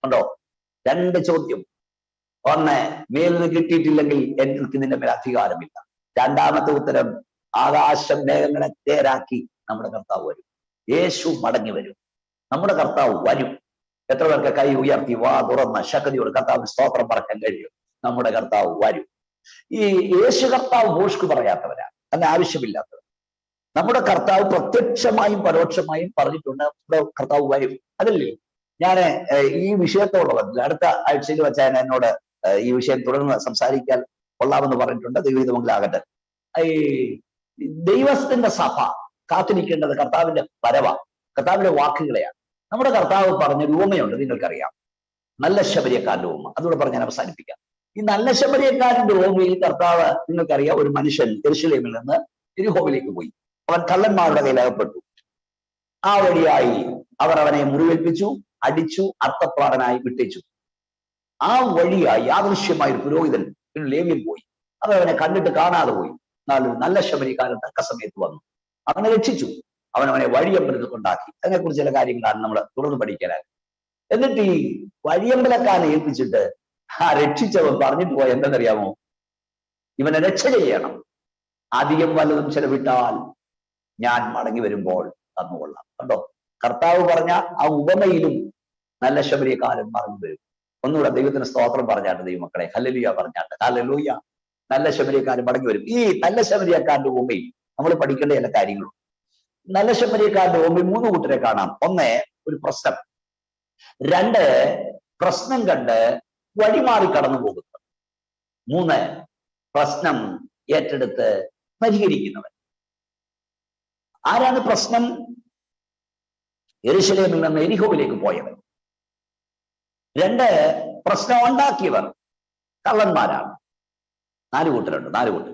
കണ്ടോ, രണ്ട് ചോദ്യം. ഒന്ന്, മേലിൽ നിന്ന് കിട്ടിയിട്ടില്ലെങ്കിൽ എനിക്ക് നിന്റെ മേൽ അധികാരമില്ല. രണ്ടാമത്തെ ഉത്തരം, ആകാശം മേഘങ്ങളെ തേരാക്കി നമ്മുടെ കർത്താവ് വരും. യേശു മടങ്ങി വരും. നമ്മുടെ കർത്താവ് വരും. എത്ര പേർക്ക് കൈ ഉയർത്തി വാ തുറന്ന ശക്തിയോട് കർത്താവ് സ്തോത്രം പറക്കാൻ കഴിയും? നമ്മുടെ കർത്താവ് വരും. ഈ യേശു കർത്താവ് ഭോഷ്ക് പറയാത്തവരാ, അതിന് ആവശ്യമില്ലാത്തവർ. നമ്മുടെ കർത്താവ് പ്രത്യക്ഷമായും പരോക്ഷമായും പറഞ്ഞിട്ടുണ്ട്, നമ്മുടെ കർത്താവ് വരും. അതല്ലേ ഞാൻ ഈ വിഷയത്തോടുള്ള അടുത്ത ആഴ്ചയിൽ വെച്ചാൽ എന്നോട് ഈ വിഷയം തുടർന്ന് സംസാരിക്കാൻ കൊള്ളാമെന്ന് പറഞ്ഞിട്ടുണ്ട്. ദൈവഹിതമംഗലാകട്ടെ. ഈ ദൈവത്തിന്റെ സഭ കാത്തിരിക്കേണ്ടത് കർത്താവിന്റെ വരവ, കർത്താവിന്റെ വാക്കുകളെയാണ്. നമ്മുടെ കർത്താവ് പറഞ്ഞ രൂപയുണ്ട്, നിങ്ങൾക്കറിയാം, നല്ല ശബരിയക്കാരന്റെ ഉപമ. അതുകൂടെ പറഞ്ഞ് ഞാൻ അവസാനിപ്പിക്കാം. ഈ നല്ല ശബരിയക്കാരന്റെ ഉപമയിൽ കർത്താവ്, നിങ്ങൾക്കറിയാം, ഒരു മനുഷ്യൻ യെരൂശലേമിൽ നിന്ന് യെരിഹോവിലേക്ക് പോയി. അവൻ കള്ളന്മാരുടെ കയ്യിൽ അകപ്പെട്ടു. ആ വഴിയായി അവർ അവനെ മുറിവേൽപ്പിച്ചു, അടിച്ചു, അർത്ഥപ്രാണനായി വിട്ടേച്ചു. ആ വഴിയായി യാദൃശ്യമായ ഒരു പുരോഹിതൻ, ഒരു ലേവ്യൻ പോയി. അവർ അവനെ കണ്ടിട്ട് കാണാതെ പോയി. എന്നാൽ നല്ല ശബരിക്കാരൻ തക്ക സമയത്ത് വന്നു, അവനെ രക്ഷിച്ചു. അവനെ വഴിയമ്പലത്തിൽ കൊണ്ടാക്കി. അതിനെക്കുറിച്ച് ചില കാര്യങ്ങളാണ് നമ്മൾ തുടർന്ന് പഠിക്കാനായി. എന്നിട്ട് ഈ വഴിയമ്പലക്കാരനെ ഏൽപ്പിച്ചിട്ട് ആ രക്ഷിച്ചവൻ പറഞ്ഞിട്ട് പോയ എന്തെന്നറിയാമോ? ഇവനെ രക്ഷ ചെയ്യണം, അധികം വല്ലതും ചെലവിട്ടാൽ ഞാൻ മടങ്ങി വരുമ്പോൾ തന്നുകൊള്ളാം. കണ്ടോ, കർത്താവ് പറഞ്ഞ ആ ഉപമയിലും നല്ല ശബരിക്കാരൻ മറന്നു വരും. ഒന്നുകൂടെ ദൈവത്തിന് സ്തോത്രം പറഞ്ഞാട്ട്, ദൈവമക്കളെ, ഹല്ലേലൂയ പറഞ്ഞാട്ട്, ഹല്ലേലൂയ. നല്ല ശബരിക്കാരൻ മടങ്ങി വരും. ഈ നല്ല ശബരിക്കാരന്റെ ഉപമയിൽ നമ്മൾ പഠിക്കേണ്ട ചില കാര്യങ്ങളുണ്ട്. നല്ല ശബരിക്കാരന്റെ ഉപമയിൽ 3 കൂട്ടരെ കാണാം. ഒന്ന്, ഒരു പ്രശ്നം. 2, പ്രശ്നം കണ്ട് വഴിമാറി കടന്നു പോകുന്നത്. 3, പ്രശ്നം ഏറ്റെടുത്ത് പരിഹരിക്കുന്നവൻ. ആരാണ് പ്രശ്നം? യെരൂശലേമിൽ നിന്ന് യെരിഹോവിലേക്ക് പോയവൻ. 2, പ്രശ്നം ഉണ്ടാക്കിയവർ, കള്ളന്മാരാണ്. 4 കൂട്ടരുണ്ട്, 4 കൂട്ടർ.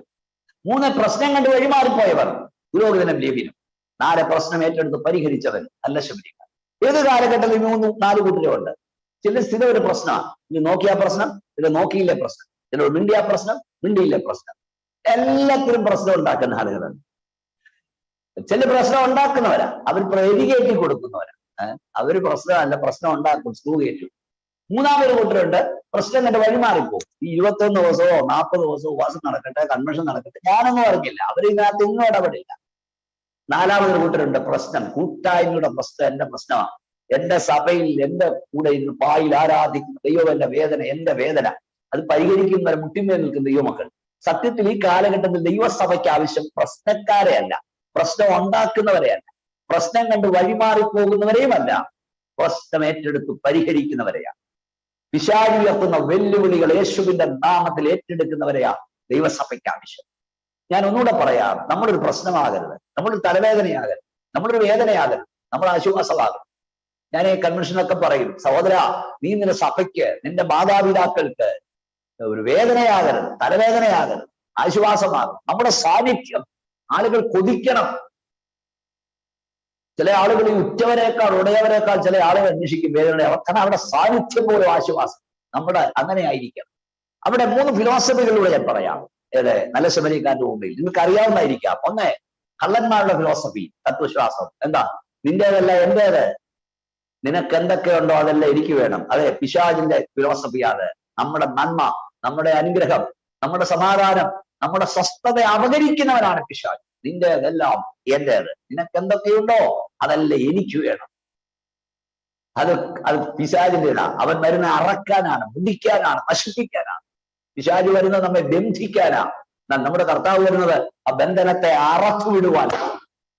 3, പ്രശ്നം കണ്ട് വഴിമാറിപ്പോയവർ, പുരോഹിതനും ലേവ്യനും. 4, പ്രശ്നം ഏറ്റെടുത്ത് പരിഹരിച്ചവൻ, നല്ല ശബരിക്കാരൻ. ഏത് കാലഘട്ടത്തിൽ 4 കൂട്ടരും ഉണ്ട്. ചില സ്ഥിരം ഒരു പ്രശ്നമാണ്. ഇത് നോക്കിയ പ്രശ്നം, ഇത് നോക്കിയില്ലേ പ്രശ്നം, ചിലർ മിണ്ടിയ പ്രശ്നം, മിണ്ടിയില്ലേ പ്രശ്നം. എല്ലാത്തിനും പ്രശ്നം ഉണ്ടാക്കുന്ന ആളുകളുണ്ട്. ചില പ്രശ്നം ഉണ്ടാക്കുന്നവരാ, അവർ പ്രതികേറ്റി കൊടുക്കുന്നവരാ. അവര് പ്രശ്നമല്ല, പ്രശ്നം ഉണ്ടാക്കും, സ്ക്രൂ കയറ്റും. 3 കൂട്ടരുണ്ട്, പ്രശ്നം കണ്ട് വഴിമാറിപ്പോകും. ഈ 21 ദിവസമോ 40 ദിവസമോ ഉപവാസം നടക്കട്ടെ, കൺവെൻഷൻ നടക്കട്ടെ, ഞാനൊന്നും അറിഞ്ഞില്ല, അവരിതിനകത്ത് ഇന്നും ഇടപെടില്ല. 4 കൂട്ടരുണ്ട്, പ്രശ്നം, കൂട്ടായ്മയുടെ പ്രശ്നം എന്റെ പ്രശ്നമാണ്. എന്റെ സഭയിൽ എന്റെ കൂടെ ഇന്ന് പായിൽ ആരാധിക്കുന്ന ദൈവം എന്റെ വേദന, എന്റെ വേദന, അത് പരിഹരിക്കുന്നവരെ മുട്ടിമേൽ നിൽക്കുന്ന ദൈവമക്കൾ. സത്യത്തിൽ ഈ കാലഘട്ടത്തിൽ ദൈവസഭയ്ക്ക് ആവശ്യം പ്രശ്നക്കാരെയല്ല, പ്രശ്നം ഉണ്ടാക്കുന്നവരെയല്ല, പ്രശ്നം കണ്ട് വഴിമാറി പോകുന്നവരെയുമല്ല, പ്രശ്നം ഏറ്റെടുത്ത് പരിഹരിക്കുന്നവരെയാണ്. പിശാച് ഉയർത്തുന്ന വെല്ലുവിളികൾ യേശുവിന്റെ നാമത്തിൽ ഏറ്റെടുക്കുന്നവരെയാ ദൈവസഭയ്ക്ക് ആവശ്യം. ഞാൻ ഒന്നുകൂടെ പറയാം, നമ്മളൊരു പ്രശ്നമാകരുത്, നമ്മളൊരു തലവേദനയാകരുത്, നമ്മളൊരു വേദനയാകരുത്, നമ്മൾ ആശ്വാസമാകരുത്. ഞാൻ ഈ കൺവെൻഷനൊക്കെ പറയും, സഹോദര, നീ നിന്റെ സഭയ്ക്ക്, നിന്റെ മാതാപിതാക്കൾക്ക് ഒരു വേദനയാകരുത്, തലവേദനയാകരുത്, ആശ്വാസമാകും. നമ്മുടെ സാന്നിധ്യം ആളുകൾ കൊതിക്കണം. ചില ആളുകൾ ഈ ഉറ്റവരെക്കാൾ ഉടയവരെക്കാൾ ചില ആളുകൾ അന്വേഷിക്കും വേദന. കാരണം അവിടെ സാന്നിധ്യം പോലും ആശ്വാസം. നമ്മുടെ അങ്ങനെ ആയിരിക്കണം. അവിടെ 3 ഫിലോസഫികളിലൂടെ ഞാൻ പറയാം. ഏത് നല്ല ശബരിക്കാരന്റെ മുമ്പിൽ നിങ്ങൾക്ക് അറിയാവുന്നതായിരിക്കാം. ഒന്ന്, കള്ളന്മാരുടെ ഫിലോസഫി, തത്വവിശ്വാസം എന്താ? നിന്റേതല്ല എന്റേത്, നിനക്ക് എന്തൊക്കെയുണ്ടോ അതെല്ലാം എനിക്ക് വേണം. അതെ, പിശാചിന്റെ ഫിലോസഫിയാണ്. നമ്മുടെ നന്മ, നമ്മുടെ അനുഗ്രഹം, നമ്മുടെ സമാധാനം, നമ്മുടെ സ്വസ്ഥത അപകരിക്കുന്നവനാണ് പിശാച്. നിന്റേതെല്ലാം എന്റേത്, നിനക്ക് എന്തൊക്കെയുണ്ടോ അതെല്ലാം എനിക്ക് വേണം. അത് പിശാചിന്റേതാ. അവൻ വരുന്ന അറക്കാനാണ്, മുടിക്കാനാണ്, നശിപ്പിക്കാനാണ്. പിശാച് വരുന്നത് നമ്മെ ബന്ധിക്കാനാണ്. നമ്മുടെ കർത്താവ് വരുന്നത് ആ ബന്ധനത്തെ അറച്ചു വിടുവാനാണ്.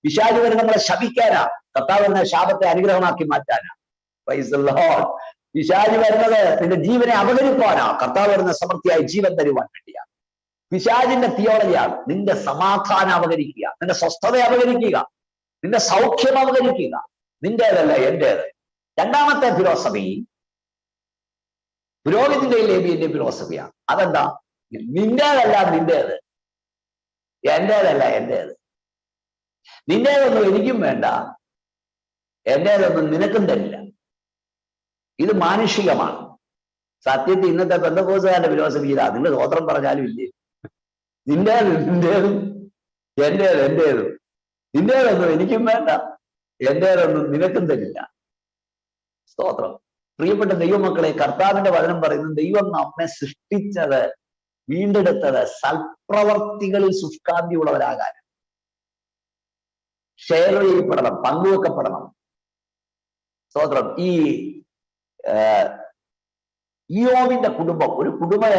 പിശാച് വരുന്നത് നമ്മളെ ശപിക്കാനാ, കർത്താവ് വരുന്ന ശാപത്തെ അനുഗ്രഹമാക്കി മാറ്റാനാ. Praise the Lord. പിശാച് വരുന്നത് നിന്റെ ജീവനെ അപകരിപ്പാനാ, കർത്താവ് വരുന്ന സമൃദ്ധിയായി ജീവൻ തരുവാൻ വേണ്ടിയാണ്. പിശാചിന്റെ തിയോളജിയാണ് നിന്റെ സമാധാനം അപകരിക്കുക, നിന്റെ സ്വസ്ഥത അപകരിക്കുക, നിന്റെ സൗഖ്യം അപകരിക്കുക. നിന്റേതല്ല എന്റേത്. രണ്ടാമത്തെ ഫിലോസഫി പുരോഹിതന്റെ ലേബിയന്റെ ഫിലോസഫിയാണ്. അതെന്താ? നിന്റേതല്ല നിന്റേത്, എന്റേതല്ല എന്റേത്. നിന്റേതൊന്നും എനിക്കും വേണ്ട, എന്റേതൊന്നും നിനക്കും തരില്ല. ഇത് മാനുഷികമാണ്. സത്യത്തിൽ ഇന്നത്തെ പെന്തക്കോസ്തുകാരുടെ ഫിലോസഫി ഇതാ. നിങ്ങൾ സ്വോത്രം പറഞ്ഞാലും ഇല്ലേ, നിന്റേതും എന്റേതും നിന്റേതൊന്നും എനിക്കും വേണ്ട, എന്റേതൊന്നും നിനക്കും തരില്ല. സ്തോത്രം. പ്രിയപ്പെട്ട ദൈവമക്കളെ, കർത്താവിന്റെ വചനം പറയുന്നത് ദൈവം നമ്മെ സൃഷ്ടിച്ചത്, വീണ്ടെടുത്തത് സൽപ്രവർത്തികളിൽ ശുഷ്കാന്തിയുള്ളവരാകാൻ, ഷെയർ ചെയ്യപ്പെടണം, പങ്കുവെക്കപ്പെടണം. സ്തോത്രം. ഈ ഇയ്യോബിന്റെ കുടുംബം ഒരു കുടുംബം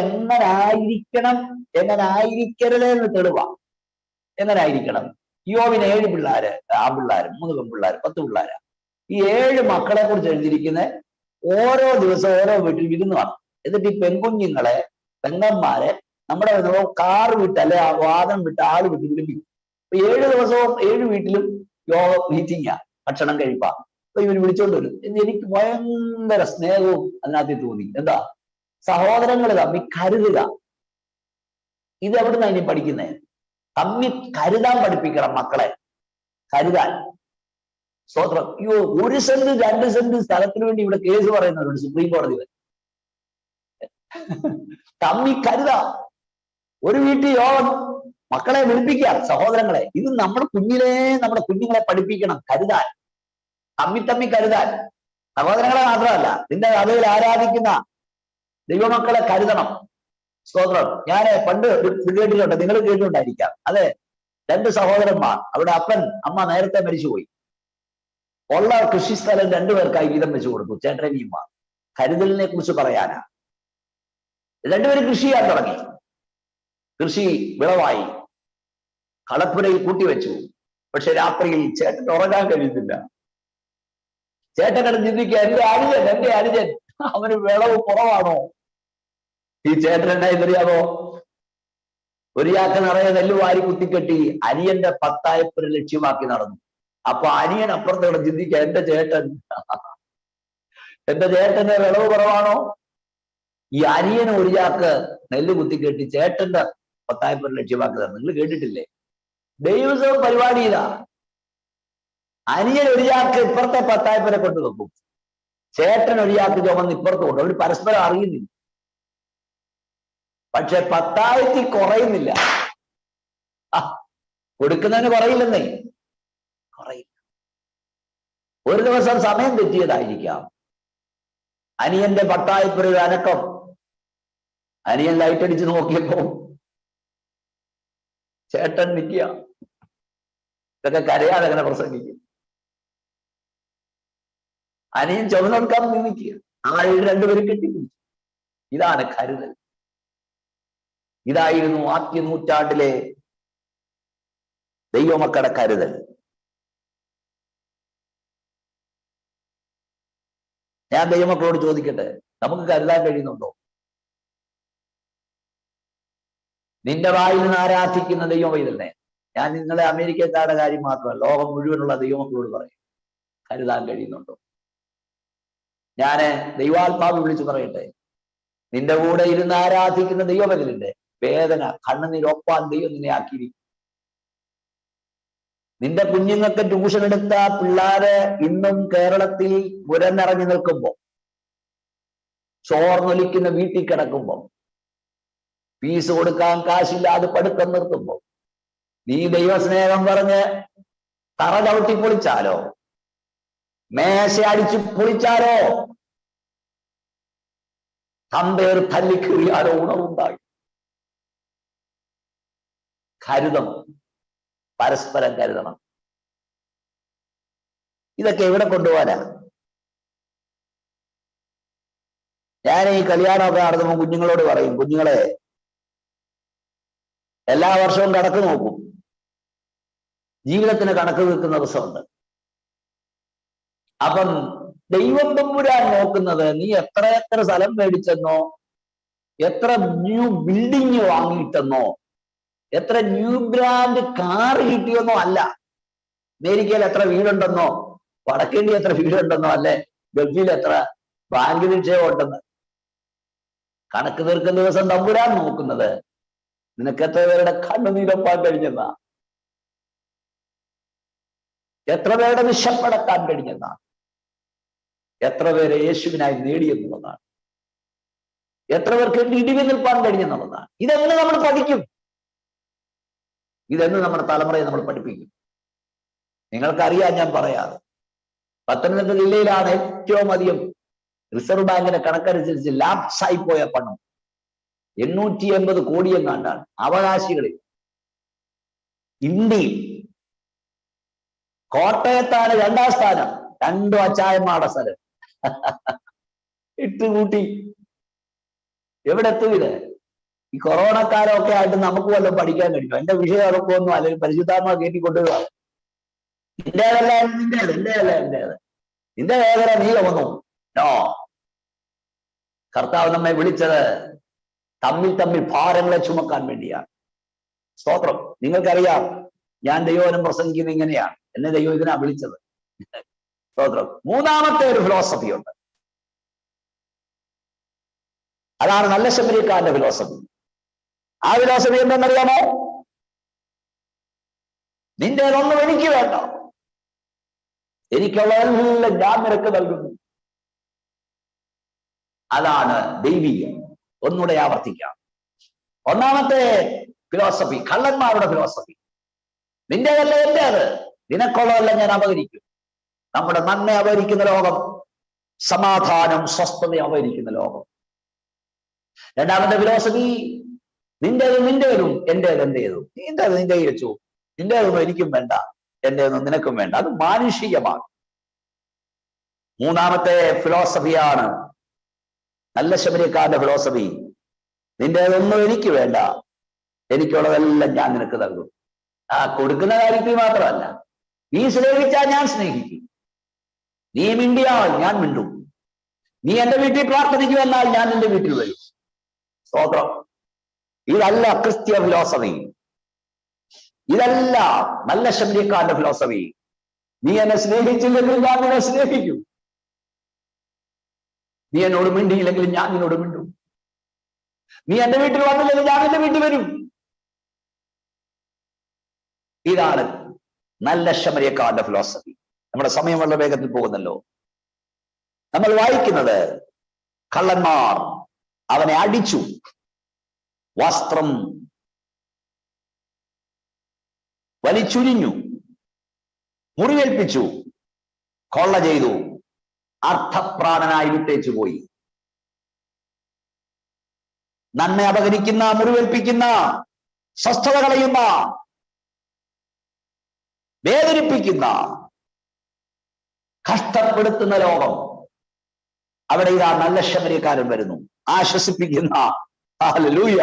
എങ്ങനായിരിക്കരുത് എന്ന് തെളിവാ. എങ്ങനായിരിക്കണം? ഇയ്യോബിന് 7 പിള്ളേര്, ആൺപിള്ളേര്, 3 പെൺപിള്ളേര്, 10 പിള്ളേര്. ഈ 7 മക്കളെ കുറിച്ച് എഴുതിയിരിക്കുന്ന ഓരോ ദിവസം ഓരോ വീട്ടിൽ വിരുന്ന് കാണും. എന്നിട്ട് ഈ പെൺകുഞ്ഞുങ്ങളെ, പെങ്ങന്മാരെ നമ്മുടെ കാറ് വിട്ട് അല്ലെ വാദം വിട്ട് ആള് വിട്ട് വിളിപ്പിക്കും. അപ്പൊ 7 ദിവസവും 7 വീട്ടിലും മീറ്റിംഗാ, ഭക്ഷണം കഴിപ്പാ. അപ്പൊ ഇവര് വിളിച്ചോണ്ട് വരും. എനിക്ക് ഭയങ്കര സ്നേഹവും അതിനകത്ത് തോന്നി. എന്താ? സഹോദരങ്ങൾ തമ്മിൽ കരുതുക. ഇത് എവിടുന്നാ ഇനി പഠിക്കുന്നേ? തമ്മിൽ കരുതാൻ പഠിപ്പിക്കണം മക്കളെ, കരുതാൻ. സ്തോത്രം. 1 സെന്റ് 2 സെന്റ് സ്ഥലത്തിന് വേണ്ടി ഇവിടെ കേസ് പറയുന്നവരുണ്ട് സുപ്രീം കോടതി വരെ. തമ്മിൽ കരുതാം. ഒരു വീട്ടിൽ യോഗം, മക്കളെ വിളിപ്പിക്കാം, സഹോദരങ്ങളെ. ഇത് നമ്മുടെ കുഞ്ഞുങ്ങളെ പഠിപ്പിക്കണം, കരുതാൻ, തമ്മി കരുതാൻ. സഹോദരങ്ങളെ മാത്രമല്ല, നിന്റെ അതയിൽ ആരാധിക്കുന്ന ദൈവമക്കളെ കരുതണം. സ്തോത്രം. ഞാൻ പണ്ട് കേട്ടിട്ടുണ്ട്, നിങ്ങൾ കേട്ടിട്ടുണ്ടായിരിക്കാം. അതെ, 2 സഹോദരന്മാർ, അവിടെ അപ്പൻ അമ്മ നേരത്തെ മരിച്ചുപോയി. ഉള്ള കൃഷിസ്ഥലം 2 പേർക്കായി വീതം വെച്ചു കൊടുത്തു, ചേട്ടനിയന്മാർ. കരുതലിനെ കുറിച്ച് പറയാനാ. 2 പേരും കൃഷി ചെയ്യാൻ തുടങ്ങി. കൃഷി വിളവായി, കളപ്പുരയിൽ കൂട്ടിവെച്ചു. പക്ഷെ രാത്രിയിൽ ചേട്ടൻ ഉറങ്ങാൻ കഴിയുന്നില്ല. ചേട്ടൻ ചിന്തിക്കുക, എന്റെ അനുജൻ അവന് വിളവ് കുറവാണോ? ഈ ചേട്ടൻ എന്നായിതറിയാമോ? ഒരു ചാക്ക് നിറയെ നെല്ല് വാരി കുത്തിക്കെട്ടി അനിയന്റെ 10 ഏക്കർ ലക്ഷ്യമാക്കി നടന്നു. അപ്പൊ അനിയൻ അപ്പുറത്തോടെ ചിന്തിക്കുക, എന്റെ ചേട്ടന്റെ വിളവ് കുറവാണോ? ഈ അനിയന് ഒരു ചാക്ക് നെല്ല് കുത്തിക്കെട്ടി ചേട്ടന്റെ 10 ഏക്കർ ലക്ഷ്യമാക്കി നടന്നു. നിങ്ങൾ കേട്ടിട്ടില്ലേ? ദൈവസവും പരിപാടി ഇതാ. അനിയൻ ഒരു ചാക്ക് ഇപ്പുറത്തെ 10 ഏക്കറെ കൊണ്ട് വെക്കും, ചേട്ടൻ ഒരു ചാക്ക് ചുമന്ന് ഇപ്പുറത്ത് കൊണ്ട്. അവർ പരസ്പരം അറിയുന്നില്ല. പക്ഷെ 10,000 കുറയുന്നില്ല. കൊടുക്കുന്നതിന് കുറയില്ലെന്നേ, കുറയില്ല. ഒരു ദിവസം സമയം തെറ്റിയതായിരിക്കാം. അനിയന്റെ 10 ഏക്കർ ഒരു അനക്കം. അനിയൻ ലൈറ്റ് അടിച്ച് നോക്കിയപ്പോ ചേട്ടൻ നിൽക്കുക. ഇതൊക്കെ കരയാതെ അങ്ങനെ പ്രസംഗിക്കും. അനിയൻ ചുമന്നെടുക്കാൻ നിൽക്കുക. ആ 2 പേരും കെട്ടിപ്പിടിച്ചു. ഇതാണ് കരുതൽ. ഇതായിരുന്നു ആദ്യ നൂറ്റാണ്ടിലെ ദൈവമക്കളുടെ കരുതൽ. ഞാൻ ദൈവമക്കളോട് ചോദിക്കട്ടെ, നമുക്ക് കരുതാൻ കഴിയുന്നുണ്ടോ? നിന്റെ വായിൽ നിന്ന് ആരാധിക്കുന്ന ദൈവം ഇതല്ലേ. ഞാൻ നിങ്ങളെ അമേരിക്കക്കാരുടെ കാര്യം മാത്രമല്ല, ലോകം മുഴുവനുള്ള ദൈവമക്കളോട് പറയും, കരുതാൻ കഴിയുന്നുണ്ടോ? ഞാന് ദൈവാത്മാവ് വിളിച്ചു പറയട്ടെ, നിന്റെ കൂടെ ഇരുന്ന് ആരാധിക്കുന്ന ദൈവമകലിന്റെ വേദന കണ്ണുനീരൊപ്പാൻ ദൈവം നിന്നെ ആക്കിയിരിക്കും. നിന്റെ കുഞ്ഞുങ്ങൾക്ക് ട്യൂഷൻ എടുത്ത പിള്ളേര് ഇന്നും കേരളത്തിൽ പുരനിറഞ്ഞു നിൽക്കുമ്പോ, ചോർന്നൊലിക്കുന്ന വീട്ടിൽ കിടക്കുമ്പോ, ഫീസ് കൊടുക്കാൻ കാശില്ലാതെ പഠിത്തം നിർത്തുമ്പോ, നീ ദൈവസ്നേഹം പറഞ്ഞ് തറ ചവിട്ടി പൊളിച്ചാലോ, മേശ അടിച്ചു പൊളിച്ചാലോ, തമ്പേർ തല്ലിക്കീറിയാലോ ഉണർവുണ്ടായി. കരുതണം, പരസ്പരം കരുതണം. ഇതൊക്കെ എവിടെ കൊണ്ടുപോകാനാ? ഞാൻ ഈ കല്യാണമൊക്കെ നടത്തുമ്പോൾ കുഞ്ഞുങ്ങളോട് പറയും, കുഞ്ഞുങ്ങളെ എല്ലാ വർഷവും കണക്ക് നോക്കും. ജീവിതത്തിന് കണക്ക് നിൽക്കുന്ന ദിവസമുണ്ട്. അപ്പം ദൈവം തമ്പുരാൻ നോക്കുന്നത് നീ എത്ര സ്ഥലം മേടിച്ചെന്നോ, എത്ര ന്യൂ ബിൽഡിങ് വാങ്ങിയിട്ടെന്നോ, എത്ര ന്യൂ ബ്രാൻഡ് കാർ കിട്ടിയെന്നോ അല്ല. അമേരിക്കയിൽ എത്ര വീടുണ്ടെന്നോ, വടക്കേന്ത്യ എത്ര വീടുണ്ടെന്നോ, അല്ലെ ഗൾഫിൽ എത്ര ബാങ്ക് നിക്ഷേപം ഉണ്ടെന്ന് കണക്ക് തീർക്കുന്ന ദിവസം തമ്പുരാൻ നോക്കുന്നത് നിനക്ക് എത്ര പേരുടെ കണ്ണുനീരപ്പാൻ കഴിഞ്ഞെന്നാ, എത്ര പേരുടെ വിശപ്പടക്കാൻ കഴിഞ്ഞെന്നാണ്, എത്ര പേരെ യേശുവിനായി നേടിയെന്നുള്ളതാണ്, എത്ര പേർക്ക് ഇടിവി നിൽപ്പാൻ കഴിഞ്ഞെന്നുള്ളതാണ്. ഇതെന്ന് നമ്മൾ പഠിക്കും, ഇതെന്ന് നമ്മുടെ തലമുറയെ നമ്മൾ പഠിപ്പിക്കും. നിങ്ങൾക്കറിയാം, ഞാൻ പറയാതെ, പത്തനംതിട്ട ജില്ലയിലാണ് ഏറ്റവും അധികം റിസർവ് ബാങ്കിന്റെ കണക്കനുസരിച്ച് ലാപ്സായി പോയ പണം 880 കോടി എങ്ങാണ്ടാണ് അവകാശികളിൽ. ഇന്ത്യയിൽ കോട്ടയത്താണ് 2ാം സ്ഥാനം, 2 അച്ചായന്മാരുടെ സ്ഥലം. ഇട്ടുകൂട്ടി എവിടെ എത്തും ഇത്? ഈ കൊറോണ കാലമൊക്കെ ആയിട്ട് നമുക്ക് വല്ലതും പഠിക്കാൻ കഴിയും? എന്റെ വിഷയം അതൊക്കെ ഒന്നും അല്ലെങ്കിൽ പരിശുദ്ധാത്മാ കയറ്റിക്കൊണ്ടുപോകാം. നിന്റേതല്ല നിന്റേത്, എന്റേതല്ല എന്റേത്, നിന്റെ വേദന നീ വന്നു. നോ, കർത്താവ് നമ്മെ വിളിച്ചത് തമ്മിൽ ഭാരങ്ങളെ ചുമക്കാൻ വേണ്ടിയാണ്. സ്തോത്രം. നിങ്ങൾക്കറിയാം, ഞാൻ ദൈവവചനം പ്രസംഗിക്കുന്നത് ഇങ്ങനെയാണ്, എന്നെ ദൈവം ഇതിനാ വിളിച്ചത്. സ്തോത്രം. മൂന്നാമത്തെ ഒരു ഫിലോസഫി ഉണ്ട്, അതാണ് നല്ല ശമരിയക്കാരന്റെ ഫിലോസഫി. ആ ഫിലോസഫി എന്തെന്നറിയാമോ? നിന്റേതൊന്നും എനിക്ക് വേണ്ട, എനിക്കുള്ളതെല്ലാം ഞാൻ നിനക്ക് നൽകുന്നു. അതാണ് ദൈവികം. ഒന്നുകൂടെ ആവർത്തിക്കാം. ഒന്നാമത്തെ ഫിലോസഫി കള്ളന്മാരുടെ ഫിലോസഫി. നിന്റേതല്ല എന്റേത്, നിനക്കുള്ളതല്ല ഞാൻ അപഹരിക്കും. നമ്മുടെ നന്മ അപഹരിക്കുന്ന ലോകം, സമാധാനം സ്വസ്ഥത അപഹരിക്കുന്ന ലോകം. രണ്ടാമത്തെ ഫിലോസഫി നിന്റേതും നിന്റേതും, എന്റേത് എന്റേതും. നിന്റേത് നിന്റെ വെച്ചു, നിന്റേതൊന്നും എനിക്കും വേണ്ട, എന്റേതൊന്നും നിനക്കും വേണ്ട. അത് മാനുഷികമാണ്. മൂന്നാമത്തെ ഫിലോസഫിയാണ് നല്ല ശമരിയക്കാരന്റെ ഫിലോസഫി. നിന്റേതൊന്നും എനിക്ക് വേണ്ട, എനിക്കുള്ളതെല്ലാം ഞാൻ നിനക്ക് നൽകും. ആ കൊടുക്കുന്ന കാര്യത്തിൽ മാത്രമല്ല, നീ സ്നേഹിച്ചാൽ ഞാൻ സ്നേഹിക്കും, നീ മിണ്ടിയാൽ ഞാൻ മിണ്ടും, നീ എന്റെ വീട്ടിൽ പ്രാർത്ഥിക്കു എന്നാൽ ഞാൻ നിന്റെ വീട്ടിൽ വരും. സ്തോത്രം. ഇതല്ല ക്രിസ്ത്യ ഫിലോസഫി, ഇതല്ല നല്ല ശമരിയക്കാരന്റെ ഫിലോസഫി. നീ എന്നെ സ്നേഹിച്ചില്ലെങ്കിൽ ഞാൻ നിന്നെ സ്നേഹിക്കും, നീ എന്നോട് മിണ്ടിയില്ലെങ്കിൽ ഞാൻ നിന്നോട് മിണ്ടും, നീ എന്റെ വീട്ടിൽ വന്നില്ലെങ്കിൽ ഞാൻ നിന്റെ വീട്ടിൽ വരും. ഇതാണ് നല്ല ശമരിയക്കാരന്റെ ഫിലോസഫി. നമ്മുടെ സമയം വളരെ വേഗത്തിൽ പോകുന്നല്ലോ. നമ്മൾ വായിക്കുന്നത് കള്ളന്മാർ അവനെ അടിച്ചു, വസ്ത്രം വലിച്ചുരിഞ്ഞു, മുറിവേൽപ്പിച്ചു, കൊള്ള ചെയ്തു, അർത്ഥപ്രാണനായി വിട്ടേച്ചു പോയി. നന്മ അപഹരിക്കുന്ന, മുറിവേൽപ്പിക്കുന്ന, സ്വസ്ഥത കളയുന്ന, വേദനിപ്പിക്കുന്ന, കഷ്ടപ്പെടുത്തുന്ന ലോകം. അവിടെ ഇതാ നല്ല ശമരിയക്കാരൻ വരുന്നു, ആശ്വസിപ്പിക്കുന്ന, ഹല്ലേലൂയ,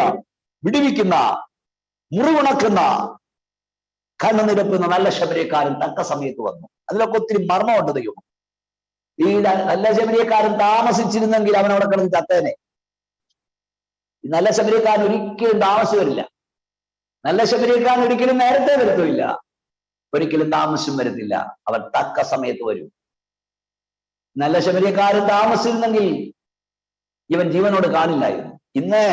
വിടുവിക്കുന്ന, മുറിവുണക്കുന്ന, കണ്ണുനിരപ്പുന്ന നല്ല ശമരിയക്കാരൻ തക്ക സമയത്ത് വന്നു. അതിലൊക്കെ ഒത്തിരി മർമ്മമുണ്ട് ദൈവം. ഈ നല്ല ശമരിയക്കാരൻ താമസിച്ചിരുന്നെങ്കിൽ അവൻ അവിടെ കിടന്ന് ചത്തേനെ. ഈ നല്ല ശമരിയക്കാരൻ ഒരിക്കലും താമസം വരില്ല. നല്ല ശമരിയക്കാരൻ ഒരിക്കലും നേരത്തെ വരത്തില്ല, ഒരിക്കലും താമസം വരുന്നില്ല. അവൻ തക്ക സമയത്ത് വരും. നല്ല ശമരിയക്കാരൻ താമസിച്ചിരുന്നെങ്കിൽ ഇവൻ ജീവനോട് കാണില്ലായിരുന്നു. ഇന്ന്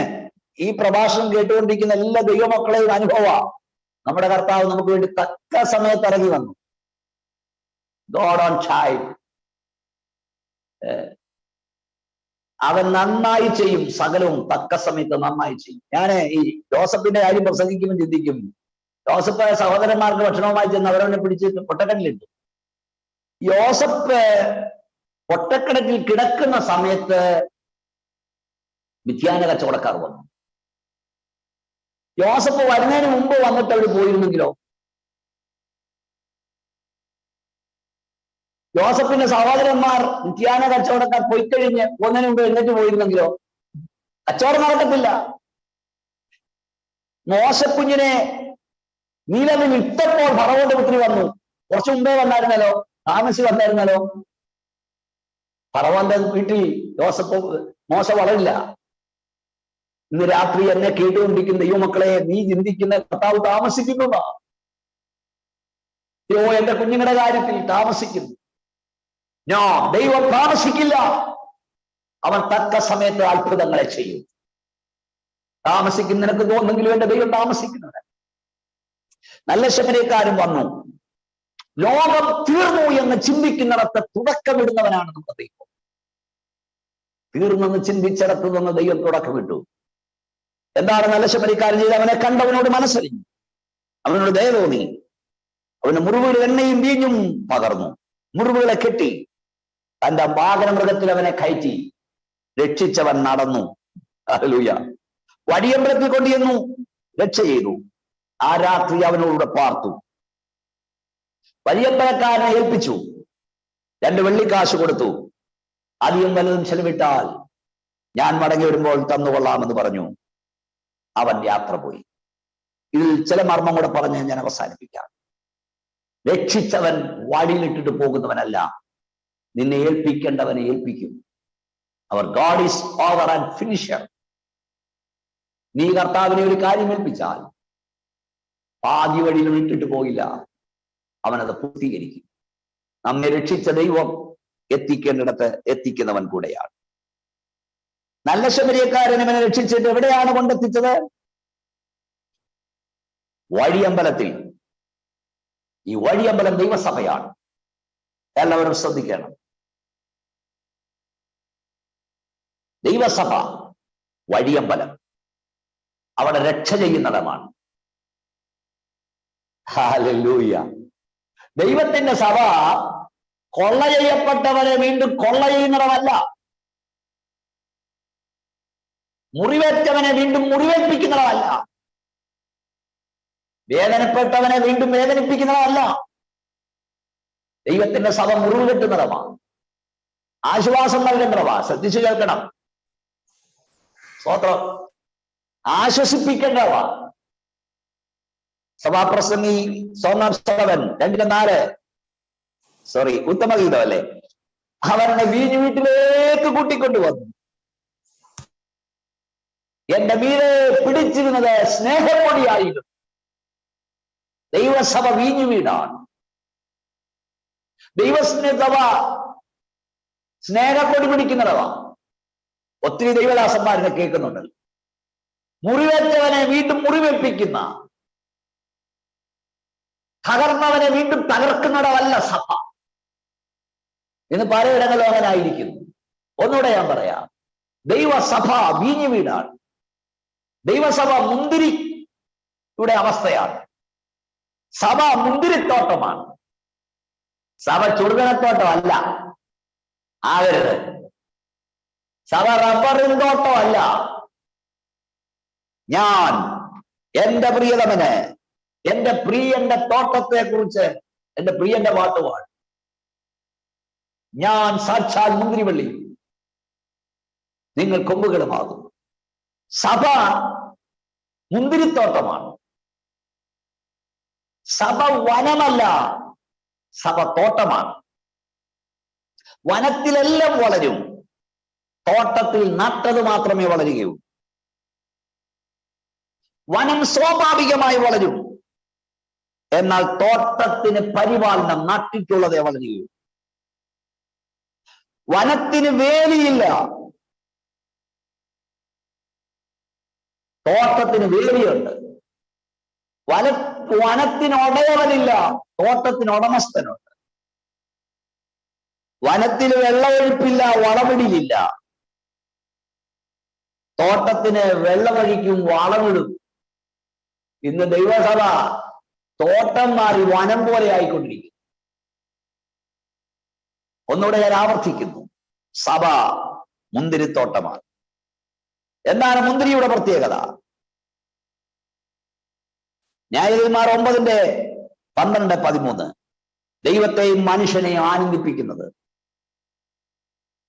ഈ പ്രഭാഷണം കേട്ടുകൊണ്ടിരിക്കുന്ന എല്ലാ ദൈവമക്കളെയും അനുഭവം, നമ്മുടെ കർത്താവ് നമുക്ക് വേണ്ടി തക്ക സമയത്ത് ഇറങ്ങി വന്നു. God on time. അവൻ നന്നായി ചെയ്യും, സകലവും തക്ക സമയത്ത് നന്നായി ചെയ്യും. ഞാൻ ഈ ജോസഫിന്റെ കാര്യം പ്രസംഗിക്കുമ്പോൾ ചിന്തിക്കും, യോസഫ് സഹോദരന്മാർക്ക് ഭക്ഷണവുമായി ചെന്ന് അവരവനെ പിടിച്ച് പൊട്ടക്കടലിട്ടു. യോസഫ് പൊട്ടക്കിണറ്റിൽ കിടക്കുന്ന സമയത്ത് മിഥ്യാന കച്ചവടക്കാർ വന്നു. യോസഫ് വരുന്നതിന് മുമ്പ് വന്നിട്ട് അവർ പോയിരുന്നെങ്കിലോ? യോസഫിന്റെ സഹോദരന്മാർ മിഥ്യാന കച്ചവടക്കാർ പോയി കഴിഞ്ഞ് ഒന്നിനു മുമ്പ് എഴുന്നേറ്റ് പോയിരുന്നെങ്കിലോ? കച്ചവടം നടക്കത്തില്ല. മോശക്കുഞ്ഞിനെ നീലവിൽ ഇട്ടപ്പോൾ ഫറവോന്റെ പുത്രി വന്നു. കുറച്ചു മുമ്പേ വന്നായിരുന്നല്ലോ, താമസിച്ച് വന്നായിരുന്നല്ലോ. ഫറവോന്റെ വീട്ടിൽ മോശ വളരില്ല. ഇന്ന് രാത്രി എന്നെ കേട്ടുകൊണ്ടിരിക്കുന്ന ദൈവമക്കളെ, നീ ചിന്തിക്കുന്ന കർത്താവ് താമസിക്കുന്നതാ. എന്റെ കുഞ്ഞുങ്ങളുടെ കാര്യത്തിൽ താമസിക്കുന്നു. ദൈവം താമസിക്കില്ല. അവൻ തക്ക സമയത്ത് അത്ഭുതങ്ങളെ ചെയ്യും. താമസിക്കുന്ന നിനക്ക് തോന്നുന്നെങ്കിലും എന്റെ ദൈവം താമസിക്കുന്നത്. നല്ല ശമരിയക്കാരൻ വന്നു. ലോകം തീർന്നു എന്ന് ചിന്തിക്കുന്നിടത്ത് തുടക്കമിടുന്നവനാണ് നമ്മുടെ ദൈവം. തീർന്നെന്ന് ചിന്തിച്ചിടത്ത് നിന്ന് ദൈവം തുടക്കമിട്ടു. എന്താണ് നല്ല ശമരിയക്കാരൻ ചെയ്ത്? അവനെ കണ്ടവനോട് മനസ്സറിഞ്ഞു, അവനോട് ദയ തോന്നി, അവന് മുറിവുകൾ എണ്ണയും വീഞ്ഞും പകർന്നു, മുറിവുകളെ കെട്ടി, തന്റെ വാഹനമൃഗത്തിൽ അവനെ കയറ്റി, രക്ഷിച്ചവൻ നടന്നു. ഹല്ലേലൂയ. വടിയമ്പലത്തിൽ കൊണ്ടുചെന്നു രക്ഷ ചെയ്തു. ആ രാത്രി അവനോട് പാർത്തു. വടിയമ്പലക്കാരനെ ഏൽപ്പിച്ചു. 2 വെള്ളിക്കാശ് കൊടുത്തു. അധികം വല്ലതും ചെലവിട്ടാൽ ഞാൻ മടങ്ങി വരുമ്പോൾ തന്നുകൊള്ളാമെന്ന് പറഞ്ഞു. അവൻ യാത്ര പോയി. ഇതിൽ ചില മർമ്മം കൂടെ പറഞ്ഞ് ഞാൻ അവസാനിപ്പിക്കാം. രക്ഷിച്ചവൻ വടിയിലിട്ടിട്ട് പോകുന്നവനല്ല, നിന്നെ ഏൽപ്പിക്കേണ്ടവനെ ഏൽപ്പിക്കും. അവർ God is over and finisher. നീ കർത്താവിനെ ഒരു കാര്യം ഏൽപ്പിച്ചാൽ പാതി വഴിയിൽ ഇട്ടിട്ട് പോയില്ല, അവനത് പൂർത്തീകരിക്കും. നമ്മെ രക്ഷിച്ച ദൈവം എത്തിക്കേണ്ടിടത്ത് എത്തിക്കുന്നവൻ കൂടെയാണ്. നല്ല ശമരിയക്കാരൻ ഇവനെ രക്ഷിച്ചിട്ട് എവിടെയാണ് കൊണ്ടെത്തിച്ചത്? വഴിയമ്പലത്തിൽ. ഈ വഴിയമ്പലം ദൈവസഭയാണ്. എല്ലാവരും ശ്രദ്ധിക്കണം. ദൈവസഭ വഴിയമ്പലം, അവിടെ രക്ഷ ചെയ്യുന്നിടമാണ്. ഹല്ലേലൂയ. ദൈവത്തിന്റെ സഭ കൊള്ള ചെയ്യപ്പെട്ടവരെ വീണ്ടും കൊള്ള ചെയ്യുന്നിടമല്ല. മുറിവേറ്റവനെ വീണ്ടും മുറിവേൽപ്പിക്കുന്നതല്ല. വേദനപ്പെട്ടവനെ വീണ്ടും വേദനിപ്പിക്കുന്നതല്ല. ദൈവത്തിന്റെ സഭ മുറിവ് കെട്ടുന്നതാണ്, ആശ്വാസം നൽകേണ്ടതാണ്. ശ്രദ്ധിച്ചു കേൾക്കണം. സ്തോത്രം. ആശ്വസിപ്പിക്കേണ്ടവ. സഭാപ്രസംഗി 2:4 സോറി ഉത്തമഗീതം അല്ലേ, അവനെ വീഞ്ഞു വീട്ടിലേക്ക് കൂട്ടിക്കൊണ്ടുവന്നു. എന്റെ മീതെ പിടിച്ചിരുന്നത് സ്നേഹപ്പൊടിയായിരുന്നു. ദൈവസഭ വീഞ്ഞു വീടാണ്. ദൈവസ്നേഹസഭ സ്നേഹപ്പൊടി പിടിക്കുന്നതാണ്. ഒത്തിരി ദൈവദാസന്മാരെ കേൾക്കുന്നുണ്ടല്ലോ. മുറിവേറ്റവനെ വീണ്ടും മുറിവേൽപ്പിക്കുന്ന, തകർന്നവനെ വീണ്ടും തകർക്കുന്നിടമല്ല സഭ എന്ന് പലയിടങ്ങളിലും അങ്ങനെ ആയിരിക്കുന്നു. ഒന്നുകൂടെ ഞാൻ പറയാം, ദൈവസഭ വീഞ്ഞു വീടാണ്. ദൈവസഭ മുന്തിരിയുടെ അവസ്ഥയാണ്. സഭ മുന്തിരിത്തോട്ടമാണ്. സഭ ചുടുകണത്തോട്ടമല്ല, ആകരുത്. സഭ റബ്ബറിൻ തോട്ടമല്ല. ഞാൻ എന്റെ പ്രിയതമന്, എന്റെ പ്രിയന്റെ തോട്ടത്തെ കുറിച്ച് എന്റെ പ്രിയന്റെ പാട്ടുപാട്. ഞാൻ സാക്ഷാൽ മുന്തിരിവള്ളി, നിങ്ങൾ കൊമ്പുകളുമാകും. സഭ മുന്തിരിത്തോട്ടമാണ്. സഭ വനമല്ല, സഭ തോട്ടമാണ്. വനത്തിലെല്ലാം വളരും, തോട്ടത്തിൽ നട്ടത് മാത്രമേ വളരുകയുള്ളൂ. വനം സ്വാഭാവികമായി വളരും, എന്നാൽ തോട്ടത്തിന് പരിപാലനം നട്ടിട്ടുള്ളതേ വളരുകയുള്ളൂ. വനത്തിന് വേലിയില്ല, തോട്ടത്തിന് വേലിയുണ്ട്. വനത്തിന് ഉടയവനില്ല, തോട്ടത്തിന് ഉടമസ്ഥനുണ്ട്. വനത്തിന് വെള്ളമൊഴിപ്പില്ല, വളമിടിയില്ല. തോട്ടത്തിന് വെള്ളമൊഴിക്കും, വളമിടും. ഇന്ന് ദൈവസഭ തോട്ടം മാറി വനം പോലെ ആയിക്കൊണ്ടിരിക്കും. ഒന്നുകൂടെ ഞാൻ ആവർത്തിക്കുന്നു, സഭ മുന്തിരിത്തോട്ടമാണ്. എന്താണ് മുന്തിരിയുടെ പ്രത്യേകത? ന്യായാധിപന്മാർ 9:12-13 ദൈവത്തെയും മനുഷ്യനെയും ആനന്ദിപ്പിക്കുന്നത്.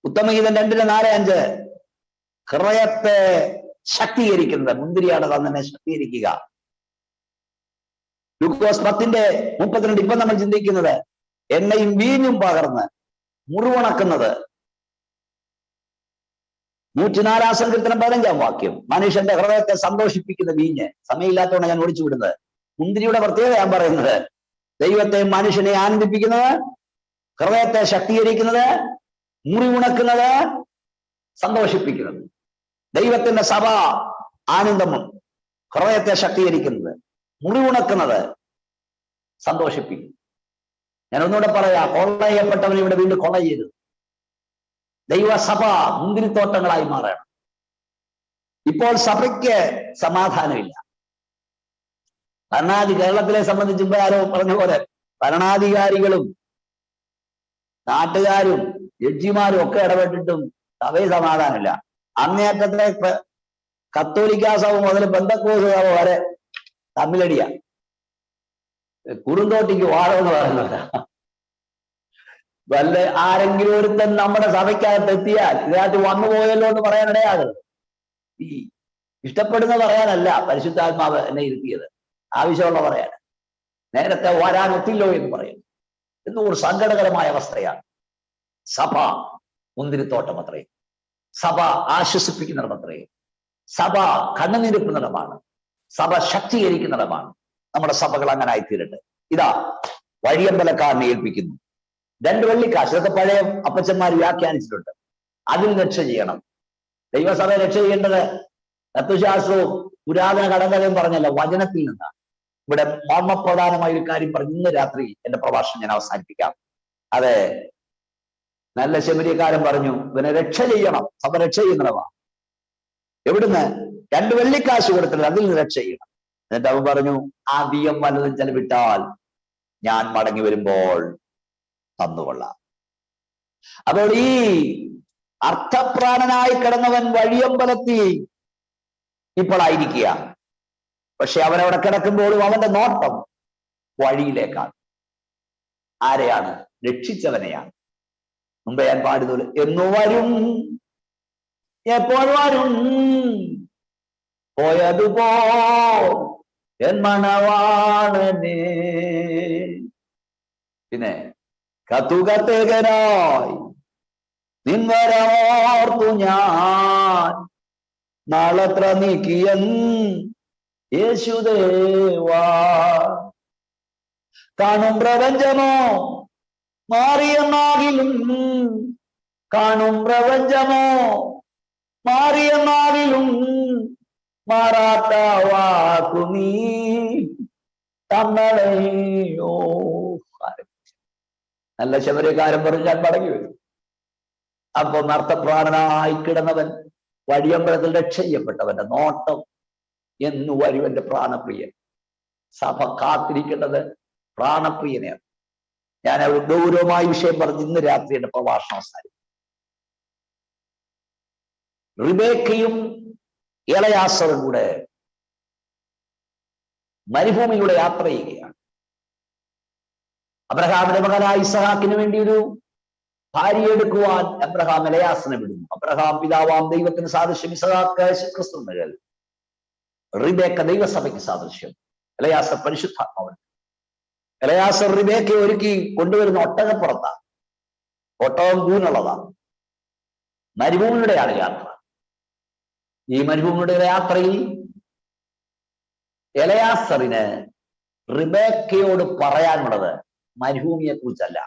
ഉത്തമഗീതം 2:4-5 ഹൃദയത്തെ ശക്തീകരിക്കുന്നത്. മുന്തിരിയാണ് തന്നെ ശക്തീകരിക്കുക. ലൂക്കോസ് 10:32 ഇപ്പൊ നമ്മൾ ചിന്തിക്കുന്നത് എണ്ണയും വീഞ്ഞും പകർന്ന് മുറിവുണക്കുന്നത്. 104 സങ്കീർത്തനം 15 വാക്യം മനുഷ്യന്റെ ഹൃദയത്തെ സന്തോഷിപ്പിക്കുന്ന വീഞ്ഞ്. സമയമില്ലാത്തതുകൊണ്ട് ഞാൻ ഓടിച്ചു വിടുന്നത്. മുന്തിരിയുടെ പ്രത്യേകത ഞാൻ പറയുന്നത് ദൈവത്തെ മനുഷ്യനെ ആനന്ദിപ്പിക്കുന്നത്, ഹൃദയത്തെ ശക്തീകരിക്കുന്നത്, മുറിവുണക്കുന്നത്, സന്തോഷിപ്പിക്കുന്നത്. ദൈവത്തിന്റെ സഭ ആനന്ദമും ഹൃദയത്തെ ശക്തീകരിക്കുന്നത്, മുറിവുണക്കുന്നത്, സന്തോഷിപ്പിക്കും. ഞാൻ ഒന്നുകൂടെ പറയാ, കൊള്ള ചെയ്യപ്പെട്ടവൻ ഇവിടെ വീണ്ടും കൊള്ള ചെയ്തു. ദൈവസഭ മുന്തിരിത്തോട്ടങ്ങളായി മാറണം. ഇപ്പോൾ സഭയ്ക്ക് സമാധാനമില്ല. കേരളത്തിലെ സംബന്ധിച്ച് ആരോ പറഞ്ഞ പോലെ ഭരണാധികാരികളും നാട്ടുകാരും ജഡ്ജിമാരും ഒക്കെ ഇടപെട്ടിട്ടും സഭയിൽ സമാധാനമില്ല. അങ്ങേയറ്റത്തെ കത്തോലിക്കാ സഭ മുതൽ പെന്തക്കോസ്ത് സഭ വരെ തമ്മിലടിയ. കുറുന്തോട്ടിക്ക് വാഴമെന്ന് പറയുന്നവരാ. വല്ല ആരെങ്കിലും ഒരുത്തൻ നമ്മുടെ സഭയ്ക്കകത്ത് എത്തിയാൽ ഇതിനകത്ത് വന്നു പോയല്ലോ എന്ന് പറയാനിടയാകരുത്. ഈ ഇഷ്ടപ്പെടുന്ന പറയാനല്ല പരിശുദ്ധാത്മാവ് എന്നെ ഇരുത്തിയത്, ആവശ്യമുള്ള പറയാൻ. നേരത്തെ വരാനൊത്തില്ലോ എന്ന് പറയുന്നു. എന്നൊരു സങ്കടകരമായ അവസ്ഥയാണ്. സഭ മുന്തിരിത്തോട്ടം അത്രയും, സഭ ആശ്വസിപ്പിക്കുന്നിടമത്രയും, സഭ കണ്ണുനിരപ്പുന്നിടമാണ്, സഭ ശക്തീകരിക്കുന്നിടമാണ്. നമ്മുടെ സഭകൾ അങ്ങനെ ആയിത്തീരട്ടെ. ഇതാ വഴിയമ്പലക്കാരനെ ഏൽപ്പിക്കുന്നു 2 വെള്ളിക്കാശ്. ഇതൊക്കെ പഴയ അപ്പച്ചന്മാർ വ്യാഖ്യാനിച്ചിട്ടുണ്ട്. അതിൽ രക്ഷ ചെയ്യണം. ദൈവസഭയെ രക്ഷ ചെയ്യേണ്ടത് തത്വശാസ്ത്രവും പുരാതന കടങ്കഥയും പറഞ്ഞല്ല, വചനത്തിൽ നിന്നാണ്. ഇവിടെ മർമ്മപ്രധാനമായ ഒരു കാര്യം പറഞ്ഞ് ഇന്ന് രാത്രി എന്റെ പ്രഭാഷണം ഞാൻ അവസാനിപ്പിക്കാം. അതെ, നല്ല ശബരിക്കാരൻ പറഞ്ഞു, ഇവനെ രക്ഷ ചെയ്യണം, സഭ രക്ഷ ചെയ്യുന്നതാണ്. എവിടുന്ന്? 2 വെള്ളിക്കാശ് കൊടുത്തില്ല, അതിൽ നിന്ന് രക്ഷ ചെയ്യണം. എന്നിട്ട് അവൻ പറഞ്ഞു, അധികം വല്ലതും ചെലവിട്ടാൽ ഞാൻ മടങ്ങി വരുമ്പോൾ തന്നുകൊള്ളാം. അപ്പോൾ ഈ അർത്ഥപ്രാണനായി കിടന്നവൻ വഴിയമ്പലത്തിൽ ഇപ്പോൾ ആയിരിക്കുക. പക്ഷെ അവനവിടെ കിടക്കുമ്പോഴും അവന്റെ നോട്ടം വഴിയിലേക്കാണ്. ആരെയാണ്? രക്ഷിച്ചവനെയാണ്. മുമ്പേ ഞാൻ പാടുന്നത്, എന്നു വരും, എപ്പോൾ വരും, പോയതുപോ എൻ മണവാളനെ. പിന്നെ കത്തുകത്തേകനായി നിൻവരമോർത്തു ഞാൻ നാളത്ര നീക്കിയൻ യേശുദേവാ. കാണും പ്രപഞ്ചമോ മാറിയെന്നാകിലും, കാണും പ്രപഞ്ചമോ മാറിയെന്നാകിലും മാറാത്ത വാക്കു നീ തന്നളയോ. നല്ല ശബരിക്കാരൻ പറഞ്ഞു, ഞാൻ മടങ്ങി വരും. അപ്പൊ നർത്തപ്രാണനായി കിടന്നവൻ വഴിയമ്പലത്തിൽ രക്ഷ ചെയ്യപ്പെട്ടവന്റെ നോട്ടം എന്നു വരും എന്റെ പ്രാണപ്രിയൻ. സഭ കാത്തിരിക്കേണ്ടത് പ്രാണപ്രിയനെയാണ്. ഞാൻ ഒരു ഗൗരവമായ വിഷയം പറഞ്ഞ് ഇന്ന് രാത്രി എന്റെ പ്രഭാഷണം അവസാനിക്കും. റിബേക്കയും എളയാസറും കൂടെ മരുഭൂമിയിലൂടെ യാത്ര ചെയ്യുകയാണ്. അബ്രഹാമിന്റെ മകനായ ഇസഹാക്കിന് വേണ്ടി ഒരു ഭാര്യയെ എടുക്കുവാൻ അബ്രഹാം എലയാസിനെ വിടുന്നു. അബ്രഹാം പിതാവാം ദൈവത്തിന് സാദൃശ്യം, ഇസഹാക്ക് ക്രിസ്തു നിഴൽ. റിബേക്ക ദൈവസഭയ്ക്ക് സാദൃശ്യം, എലയാസർ പരിശുദ്ധാത്മാവൻ. എലയാസർ റിബേക്കയെ ഒരുക്കി കൊണ്ടുവരുന്ന ഒട്ടകപ്പുറത്താണ്. ഒട്ടകം കൂനുള്ളതാണ്. മരുഭൂമിയുടെയാണ് യാത്ര. ഈ മരുഭൂമിയുടെ യാത്രയിൽ എലയാസറിന് റിബേക്കയോട് പറയാനുള്ളത് മരുഭൂമിയെ കുറിച്ചല്ല,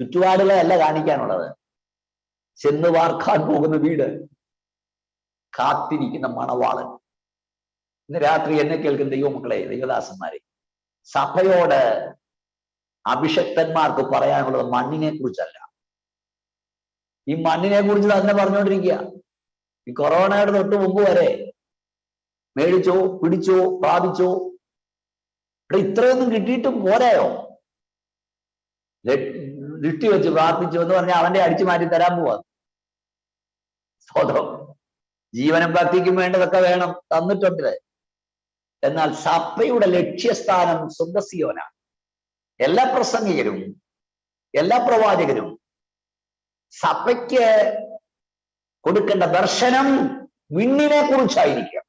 ചുറ്റുപാടുകളല്ല കാണിക്കാനുള്ളത്. ചെന്ന് വാർക്കാൻ പോകുന്ന വീട്, കാത്തിരിക്കുന്ന മണവാളൻ. ഇന്ന് രാത്രി എന്നെ കേൾക്കുന്ന ദൈവമക്കളെ, ദൈവദാസന്മാരെ, സഭയോട് അഭിഷക്തന്മാർക്ക് പറയാനുള്ളത് മണ്ണിനെ കുറിച്ചല്ല. ഈ മണ്ണിനെ കുറിച്ച് തന്നെ പറഞ്ഞുകൊണ്ടിരിക്കുക. ഈ കൊറോണയുടെ തൊട്ട് മുമ്പ് വരെ മേടിച്ചോ, പിടിച്ചോ, പ്രാപിച്ചോ, ഇത്രയൊന്നും കിട്ടിയിട്ടും പോരായോ? ദൃഷ്ടി വെച്ച് പ്രാർത്ഥിച്ചു എന്ന് പറഞ്ഞാൽ അവന്റെ അടിച്ചു മാറ്റി തരാൻ പോവാ. സ്വതം ജീവനും ഭക്തിക്കും വേണ്ടതൊക്കെ വേണം, തന്നിട്ടുണ്ട്. എന്നാൽ സഭയുടെ ലക്ഷ്യസ്ഥാനം സ്വന്തം സിയോനാണ്. എല്ലാ പ്രസംഗികരും എല്ലാ പ്രവാചകരും സഭയ്ക്ക് കൊടുക്കേണ്ട ദർശനം വിണ്ണിനെ കുറിച്ചായിരിക്കും,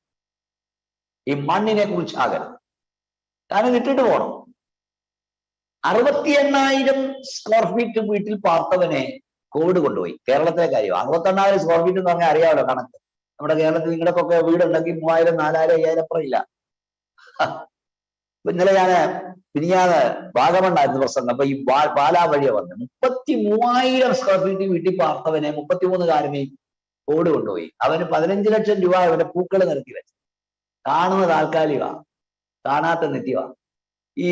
ഈ മണ്ണിനെ കുറിച്ചാകരുത്. കാരണം ഇട്ടിട്ട് പോകണം. 68,000 സ്ക്വയർ ഫീറ്റ് വീട്ടിൽ പാർത്തവനെ കോവിഡ് കൊണ്ടുപോയി. കേരളത്തിലെ കാര്യം 68,000 സ്ക്വയർ ഫീറ്റ് എന്ന് പറഞ്ഞാൽ അറിയാമല്ലോ കണക്ക്. നമ്മുടെ കേരളത്തിൽ നിങ്ങളുടെയൊക്കെ വീടുണ്ടെങ്കിൽ 3,000, 4,000, 5,000 അപ്പുറം ഇല്ല. ഇന്നലെ ഞാന് വാഗമണ്ണായിരുന്നു പ്രസംഗം. അപ്പൊ ഈ പാലാ വഴിയെ വന്ന് 33,000 സ്ക്വയർ ഫീറ്റ് വീട്ടിൽ പാർത്തവനെ 33-കാരനെ കോവിഡ് കൊണ്ടുപോയി. അവന് 15 ലക്ഷം രൂപ അവന്റെ പൂക്കൾ നിരത്തി വെച്ചു. കാണുന്ന താൽക്കാലിക, കാണാത്ത നിത്യവ. ഈ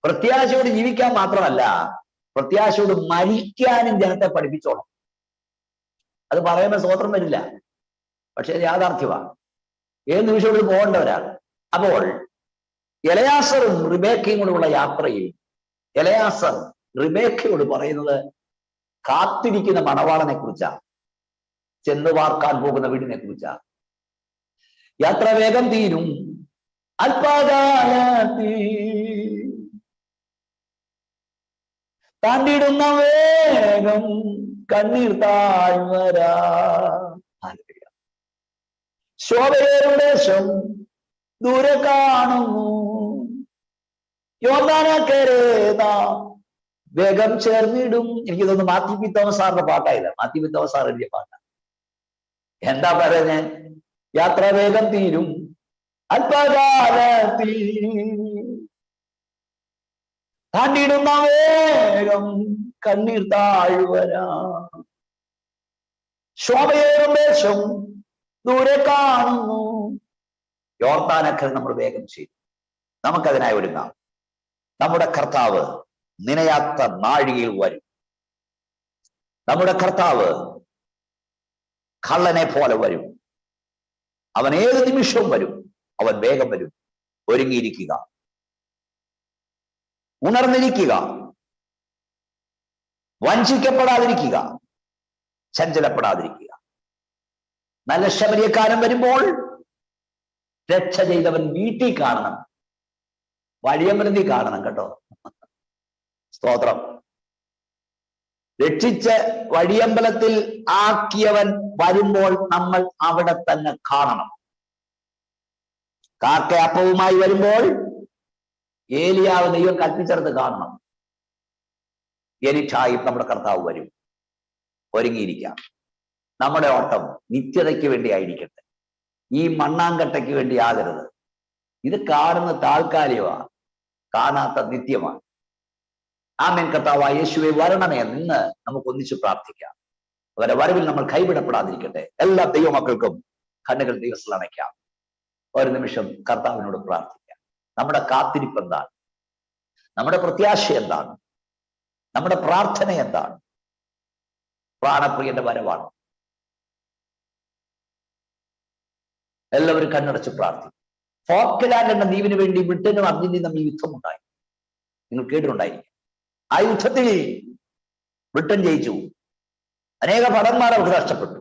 പ്രത്യാശയോട് ജീവിക്കാൻ മാത്രമല്ല, പ്രത്യാശയോട് മരിക്കാനും ജനത്തെ പഠിപ്പിച്ചോണം. അത് പറയുമ്പോൾ സ്വതന്ത്രം വരില്ല, പക്ഷെ യാഥാർത്ഥ്യമാണ്. ഏത് നിമിഷം ഇവിടെ പോകേണ്ടവരാണ്. അപ്പോൾ എലയാസറും റിബേക്കയും കൂടെയുള്ള യാത്രയിൽ എലയാസർ റിബേക്കയോട് പറയുന്നത് കാത്തിരിക്കുന്ന മണവാളനെ കുറിച്ചാണ്, ചെന്ന് പാർക്കാൻ പോകുന്ന വീടിനെ കുറിച്ചാണ്. യാത്ര വേഗം തീരും അല്പകാലത്തിൽ, താണ്ടിടുന്ന വേഗം കണ്ണീർ താഴ്വരാ. ശോഭയേറും ദേശം ദൂരെ കാണുന്നു, യോർദാനക്കരെ വേഗം ചേർന്നിടും. എനിക്ക് തോന്നുന്നു മാത്യു പി തോമസ് സാറിന്റെ പാട്ടായില്ല, മാത്യു പി തോമസ് സാർ എഴുതിയ പാട്ടാണ്. എന്താ പറയുന്നേ? യാത്ര വേഗം തീരും അല്പകാലത്തിൽ, താണ്ടിടുന്ന വേഗം കണ്ണീർ താഴ്വരാ. ശോഭയേറും ദേശം ദൂരെ കാണുന്നു, യോർദാനക്കരെ നമ്മൾ വേഗം ചെയ്യും. നമുക്കതിനായി ഒരുങ്ങാം. നമ്മുടെ കർത്താവ് നിനയാത്ത നാഴികയിൽ വരും. നമ്മുടെ കർത്താവ് കള്ളനെ പോലെ വരും. അവൻ ഏത് നിമിഷവും വരും. അവൻ വേഗം വരും. ഒരുങ്ങിയിരിക്കുക, ഉണർന്നിരിക്കുക, വഞ്ചിക്കപ്പെടാതിരിക്കുക, ചഞ്ചലപ്പെടാതിരിക്കുക. നല്ല ശബരിയക്കാരൻ വരുമ്പോൾ രക്ഷ ചെയ്തവൻ വീട്ടിൽ കാണണം, വഴിയമ്പലത്തിൽ കാണണം കേട്ടോ. സ്തോത്രം. രക്ഷിച്ച് വഴിയമ്പലത്തിൽ ആക്കിയവൻ വരുമ്പോൾ നമ്മൾ അവിടെ തന്നെ കാണണം. കാക്കയപ്പവുമായി വരുമ്പോൾ ഏലിയാവ് ദൈവം കൽപ്പിച്ചെടുത്ത് കാണണം. എനിക്കായും നമ്മുടെ കർത്താവ് വരും. ഒരുങ്ങിയിരിക്കാം. നമ്മുടെ ഓട്ടം നിത്യതയ്ക്ക് വേണ്ടി ആയിരിക്കട്ടെ, ഈ മണ്ണാങ്കട്ടയ്ക്ക് വേണ്ടി ആകരുത്. ഇത് കാണുന്ന താൽക്കാലികമാണ്, കാണാത്ത നിത്യമാണ്. ആമേൻ. കർത്താവായ യേശുവേ വരണമേ എന്ന് നമുക്ക് ഒന്നിച്ച് പ്രാർത്ഥിക്കാം. അവരുടെ വരവിൽ നമ്മൾ കൈവിടപ്പെടാതിരിക്കട്ടെ. എല്ലാ ദൈവമക്കൾക്കും കണ്ണുകൾ ദൈവത്തിൽ അണയ്ക്കാം. ഒരു നിമിഷം കർത്താവിനോട് പ്രാർത്ഥിക്കാം. നമ്മുടെ കാത്തിരിപ്പ് എന്താണ്? നമ്മുടെ പ്രത്യാശ എന്താണ്? നമ്മുടെ പ്രാർത്ഥന എന്താണ്? പ്രാണപ്രിയന്റെ വരവാണ്. എല്ലാവരും കണ്ണടച്ച് പ്രാർത്ഥിക്കും. ഫോക്ലാൻഡ് എന്ന ദ്വീപിന് വേണ്ടി ബ്രിട്ടനും അർജന്റീന തമ്മിൽ യുദ്ധമുണ്ടായി. നിങ്ങൾ കേട്ടിട്ടുണ്ടായിരിക്കും. ആ യുദ്ധത്തിൽ ബ്രിട്ടൻ ജയിച്ചു. അനേക ഭടന്മാർ അവർക്ക് നഷ്ടപ്പെട്ടു.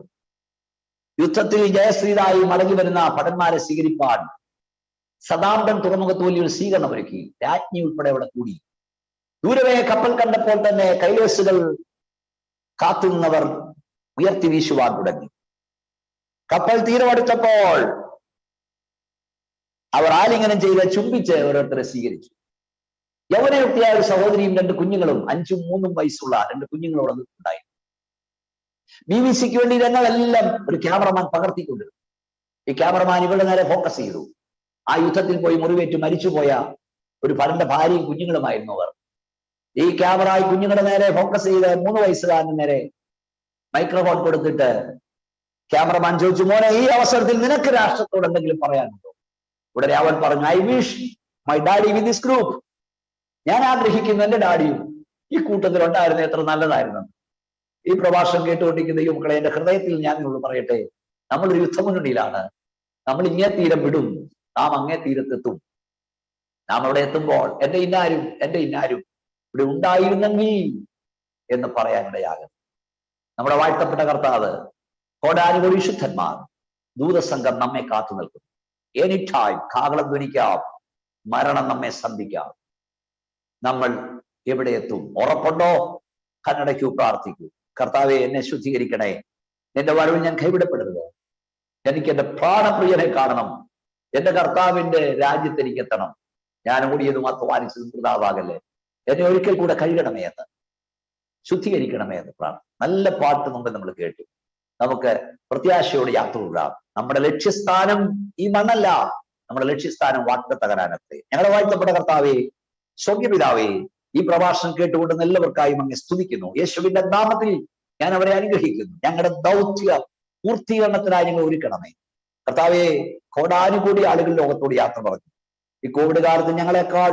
യുദ്ധത്തിൽ ജയശ്രീതായി മടങ്ങി വരുന്ന ഭടന്മാരെ സ്വീകരിപ്പാൻ സദാംപ്ടൺ തുറമുഖത്ത് വലിയൊരു സ്വീകരണം ഒരുക്കി. രാജ്ഞി ഉൾപ്പെടെ അവിടെ കൂടി. ദൂരവേ കപ്പൽ കണ്ടപ്പോൾ തന്നെ കൈലേസുകൾ കാത്തുനിന്നവർ ഉയർത്തി വീശുവാൻ തുടങ്ങി. കപ്പൽ തീരമടുത്തപ്പോൾ അവർ ആലിംഗനം ചെയ്ത് ചുംബിച്ച് ഓരോരുത്തരെ സ്വീകരിച്ചു. യൗവനയുക്തിയായ ഒരു സഹോദരിയും 2 കുഞ്ഞുങ്ങളും 5ഉം 3ഉം വയസ്സുള്ള 2 കുഞ്ഞുങ്ങളും അവിടെ ഉണ്ടായി. BBC-ക്ക് വേണ്ടി രംഗങ്ങളെല്ലാം ഒരു ക്യാമറമാൻ പകർത്തിക്കൊണ്ടിരുന്നു. ഈ ക്യാമറമാൻ ഇവരുടെ നേരെ ഫോക്കസ് ചെയ്തു. ആ യുദ്ധത്തിൽ പോയി മുറിവേറ്റ് മരിച്ചുപോയ ഒരു ഭരന്റെ ഭാര്യയും കുഞ്ഞുങ്ങളുമായിരുന്നു അവർ. ഈ ക്യാമറ ഈ കുഞ്ഞുങ്ങളുടെ നേരെ ഫോക്കസ് ചെയ്ത് 3 വയസ്സുകാരന് നേരെ മൈക്രോഫോൺ കൊടുത്തിട്ട് ക്യാമറമാൻ ചോദിച്ചു, മോനെ, ഈ അവസരത്തിൽ നിനക്ക് രാഷ്ട്രത്തോട് എന്തെങ്കിലും പറയാനുണ്ടോ? ഉടനെ അവൻ പറഞ്ഞു, I wish my daddy with this group. ഞാൻ ആഗ്രഹിക്കുന്നു എന്റെ ഡാഡിയും ഈ കൂട്ടത്തിൽ ഉണ്ടായിരുന്ന എത്ര നല്ലതായിരുന്നു. ഈ പ്രഭാഷണം കേട്ടുകൊണ്ടിരിക്കുന്ന ഈ മക്കളെ, എന്റെ ഹൃദയത്തിൽ ഞാൻ നിങ്ങളോട് പറയട്ടെ, നമ്മളൊരു യുദ്ധമുന്നണിയിലാണ്. നമ്മൾ ഇങ്ങേ തീരം വിടും, നാം അങ്ങേ തീരത്തെത്തും. നാം അവിടെ എത്തുമ്പോൾ എന്റെ ഇന്നാരും ഇവിടെ ഉണ്ടായിരുന്നെങ്കിൽ എന്ന് പറയാനിടയാകും. നമ്മുടെ വാഴ്ത്തപ്പെട്ട കർത്താവ്, കോടാനുകോടി വിശുദ്ധന്മാർ, ദൂതസംഘം നമ്മെ കാത്തു നിൽക്കും. എനി ടൈം കാഹളം ധ്വനിക്കാം, മരണം നമ്മെ സന്ധിക്കാം. നമ്മൾ എവിടെ എത്തും? ഉറപ്പുണ്ടോ? കണ്ണടയ്ക്കൂ, പ്രാർത്ഥിക്കൂ. കർത്താവെ, എന്നെ ശുദ്ധീകരിക്കണേ. നിന്റെ വരവിൽ ഞാൻ കൈവിടപ്പെടരുത്. എനിക്ക് എന്റെ പ്രാണപ്രിയനെ കാണണം. എന്റെ കർത്താവിന്റെ രാജ്യത്ത് എനിക്ക് എത്തണം. ഞാൻ ഓടിയതും അധ്വാനിച്ചതും വൃഥാവാകല്ലേ. എന്നെ ഒരിക്കൽ കൂടെ കഴുകണമേ എന്ന്, ശുദ്ധീകരിക്കണമേ എന്ന് പ്രാർത്ഥന. നല്ല പാട്ട് മുമ്പ് നമ്മൾ കേട്ടു. നമുക്ക് പ്രത്യാശയോട് യാത്ര തുടരാം. നമ്മുടെ ലക്ഷ്യസ്ഥാനം ഈ മണ്ണല്ല, നമ്മുടെ ലക്ഷ്യസ്ഥാനം വാഗ്ദത്തകരാനത്തെ. ഞങ്ങളുടെ വാഴ്ത്തപ്പെട്ട കർത്താവേ, സ്വർഗ്ഗപിതാവേ, ഈ പ്രഭാഷണം കേട്ടുകൊണ്ട് എല്ലാവർക്കായും അങ്ങ് സ്തുതിക്കുന്നു. യേശുവിന്റെ നാമത്തിൽ ഞാൻ അവരെ അനുഗ്രഹിക്കുന്നു. ഞങ്ങളുടെ ദൗത്യ പൂർത്തീകരണത്തിനായി ഞങ്ങൾ ഒരുക്കണമേ കർത്താവേ. കോടാനുകൂടി ആളുകൾ ലോകത്തോട് യാത്ര പറഞ്ഞു. ഈ കോവിഡ് കാലത്ത് ഞങ്ങളെക്കാൾ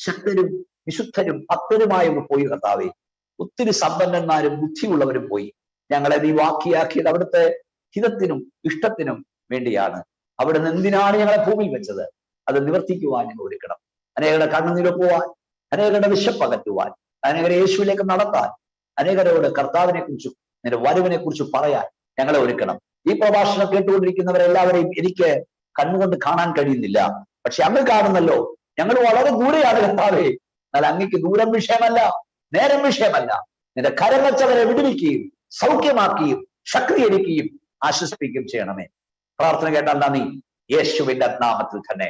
ശക്തരും വിശുദ്ധരും ഭക്തരുമായവർ പോയി കർത്താവേ. ഒത്തിരി സമ്പന്നന്മാരും ബുദ്ധിയുള്ളവരും പോയി. ഞങ്ങളെ നീ വാക്കിയാക്കിയത് അവിടുത്തെ ഹിതത്തിനും ഇഷ്ടത്തിനും വേണ്ടിയാണ്. അവിടുന്ന് എന്തിനാണ് ഞങ്ങളെ ഭൂമിയിൽ വെച്ചത്? അത് നിവർത്തിക്കുവാൻ ഞങ്ങൾ ഒരുക്കണം. അനേകരുടെ കണ്ണുനീരൊപ്പുവാൻ, അനേകരുടെ വിശപ്പകറ്റുവാൻ, അനേകരെ യേശുവിലേക്ക് നടത്താൻ, അനേകരോട് കർത്താവിനെ കുറിച്ചും നിന്റെ വരവിനെ കുറിച്ച് പറയാൻ ഞങ്ങളെ ഒരുക്കണം. ഈ പ്രഭാഷണം കേട്ടുകൊണ്ടിരിക്കുന്നവരെല്ലാവരെയും എനിക്ക് കണ്ണുകൊണ്ട് കാണാൻ കഴിയുന്നില്ല, പക്ഷെ അങ്ങ് കാണുന്നല്ലോ. ഞങ്ങൾ വളരെ ദൂരെയാണ് കർത്താവേ. എന്നാൽ അങ്ങക്ക് ദൂരം വിഷയമല്ല, നേരം വിഷയമല്ല. നിന്റെ കരം വെച്ചവരെ വിടുവിക്കുകയും സൗഖ്യമാക്കുകയും ശക്തീകരിക്കുകയും ആശ്വസിപ്പിക്കുകയും ചെയ്യണമേ. പ്രാർത്ഥന കേട്ടാൽ നന്ദി, യേശുവിന്റെ നാമത്തിൽ തന്നെ.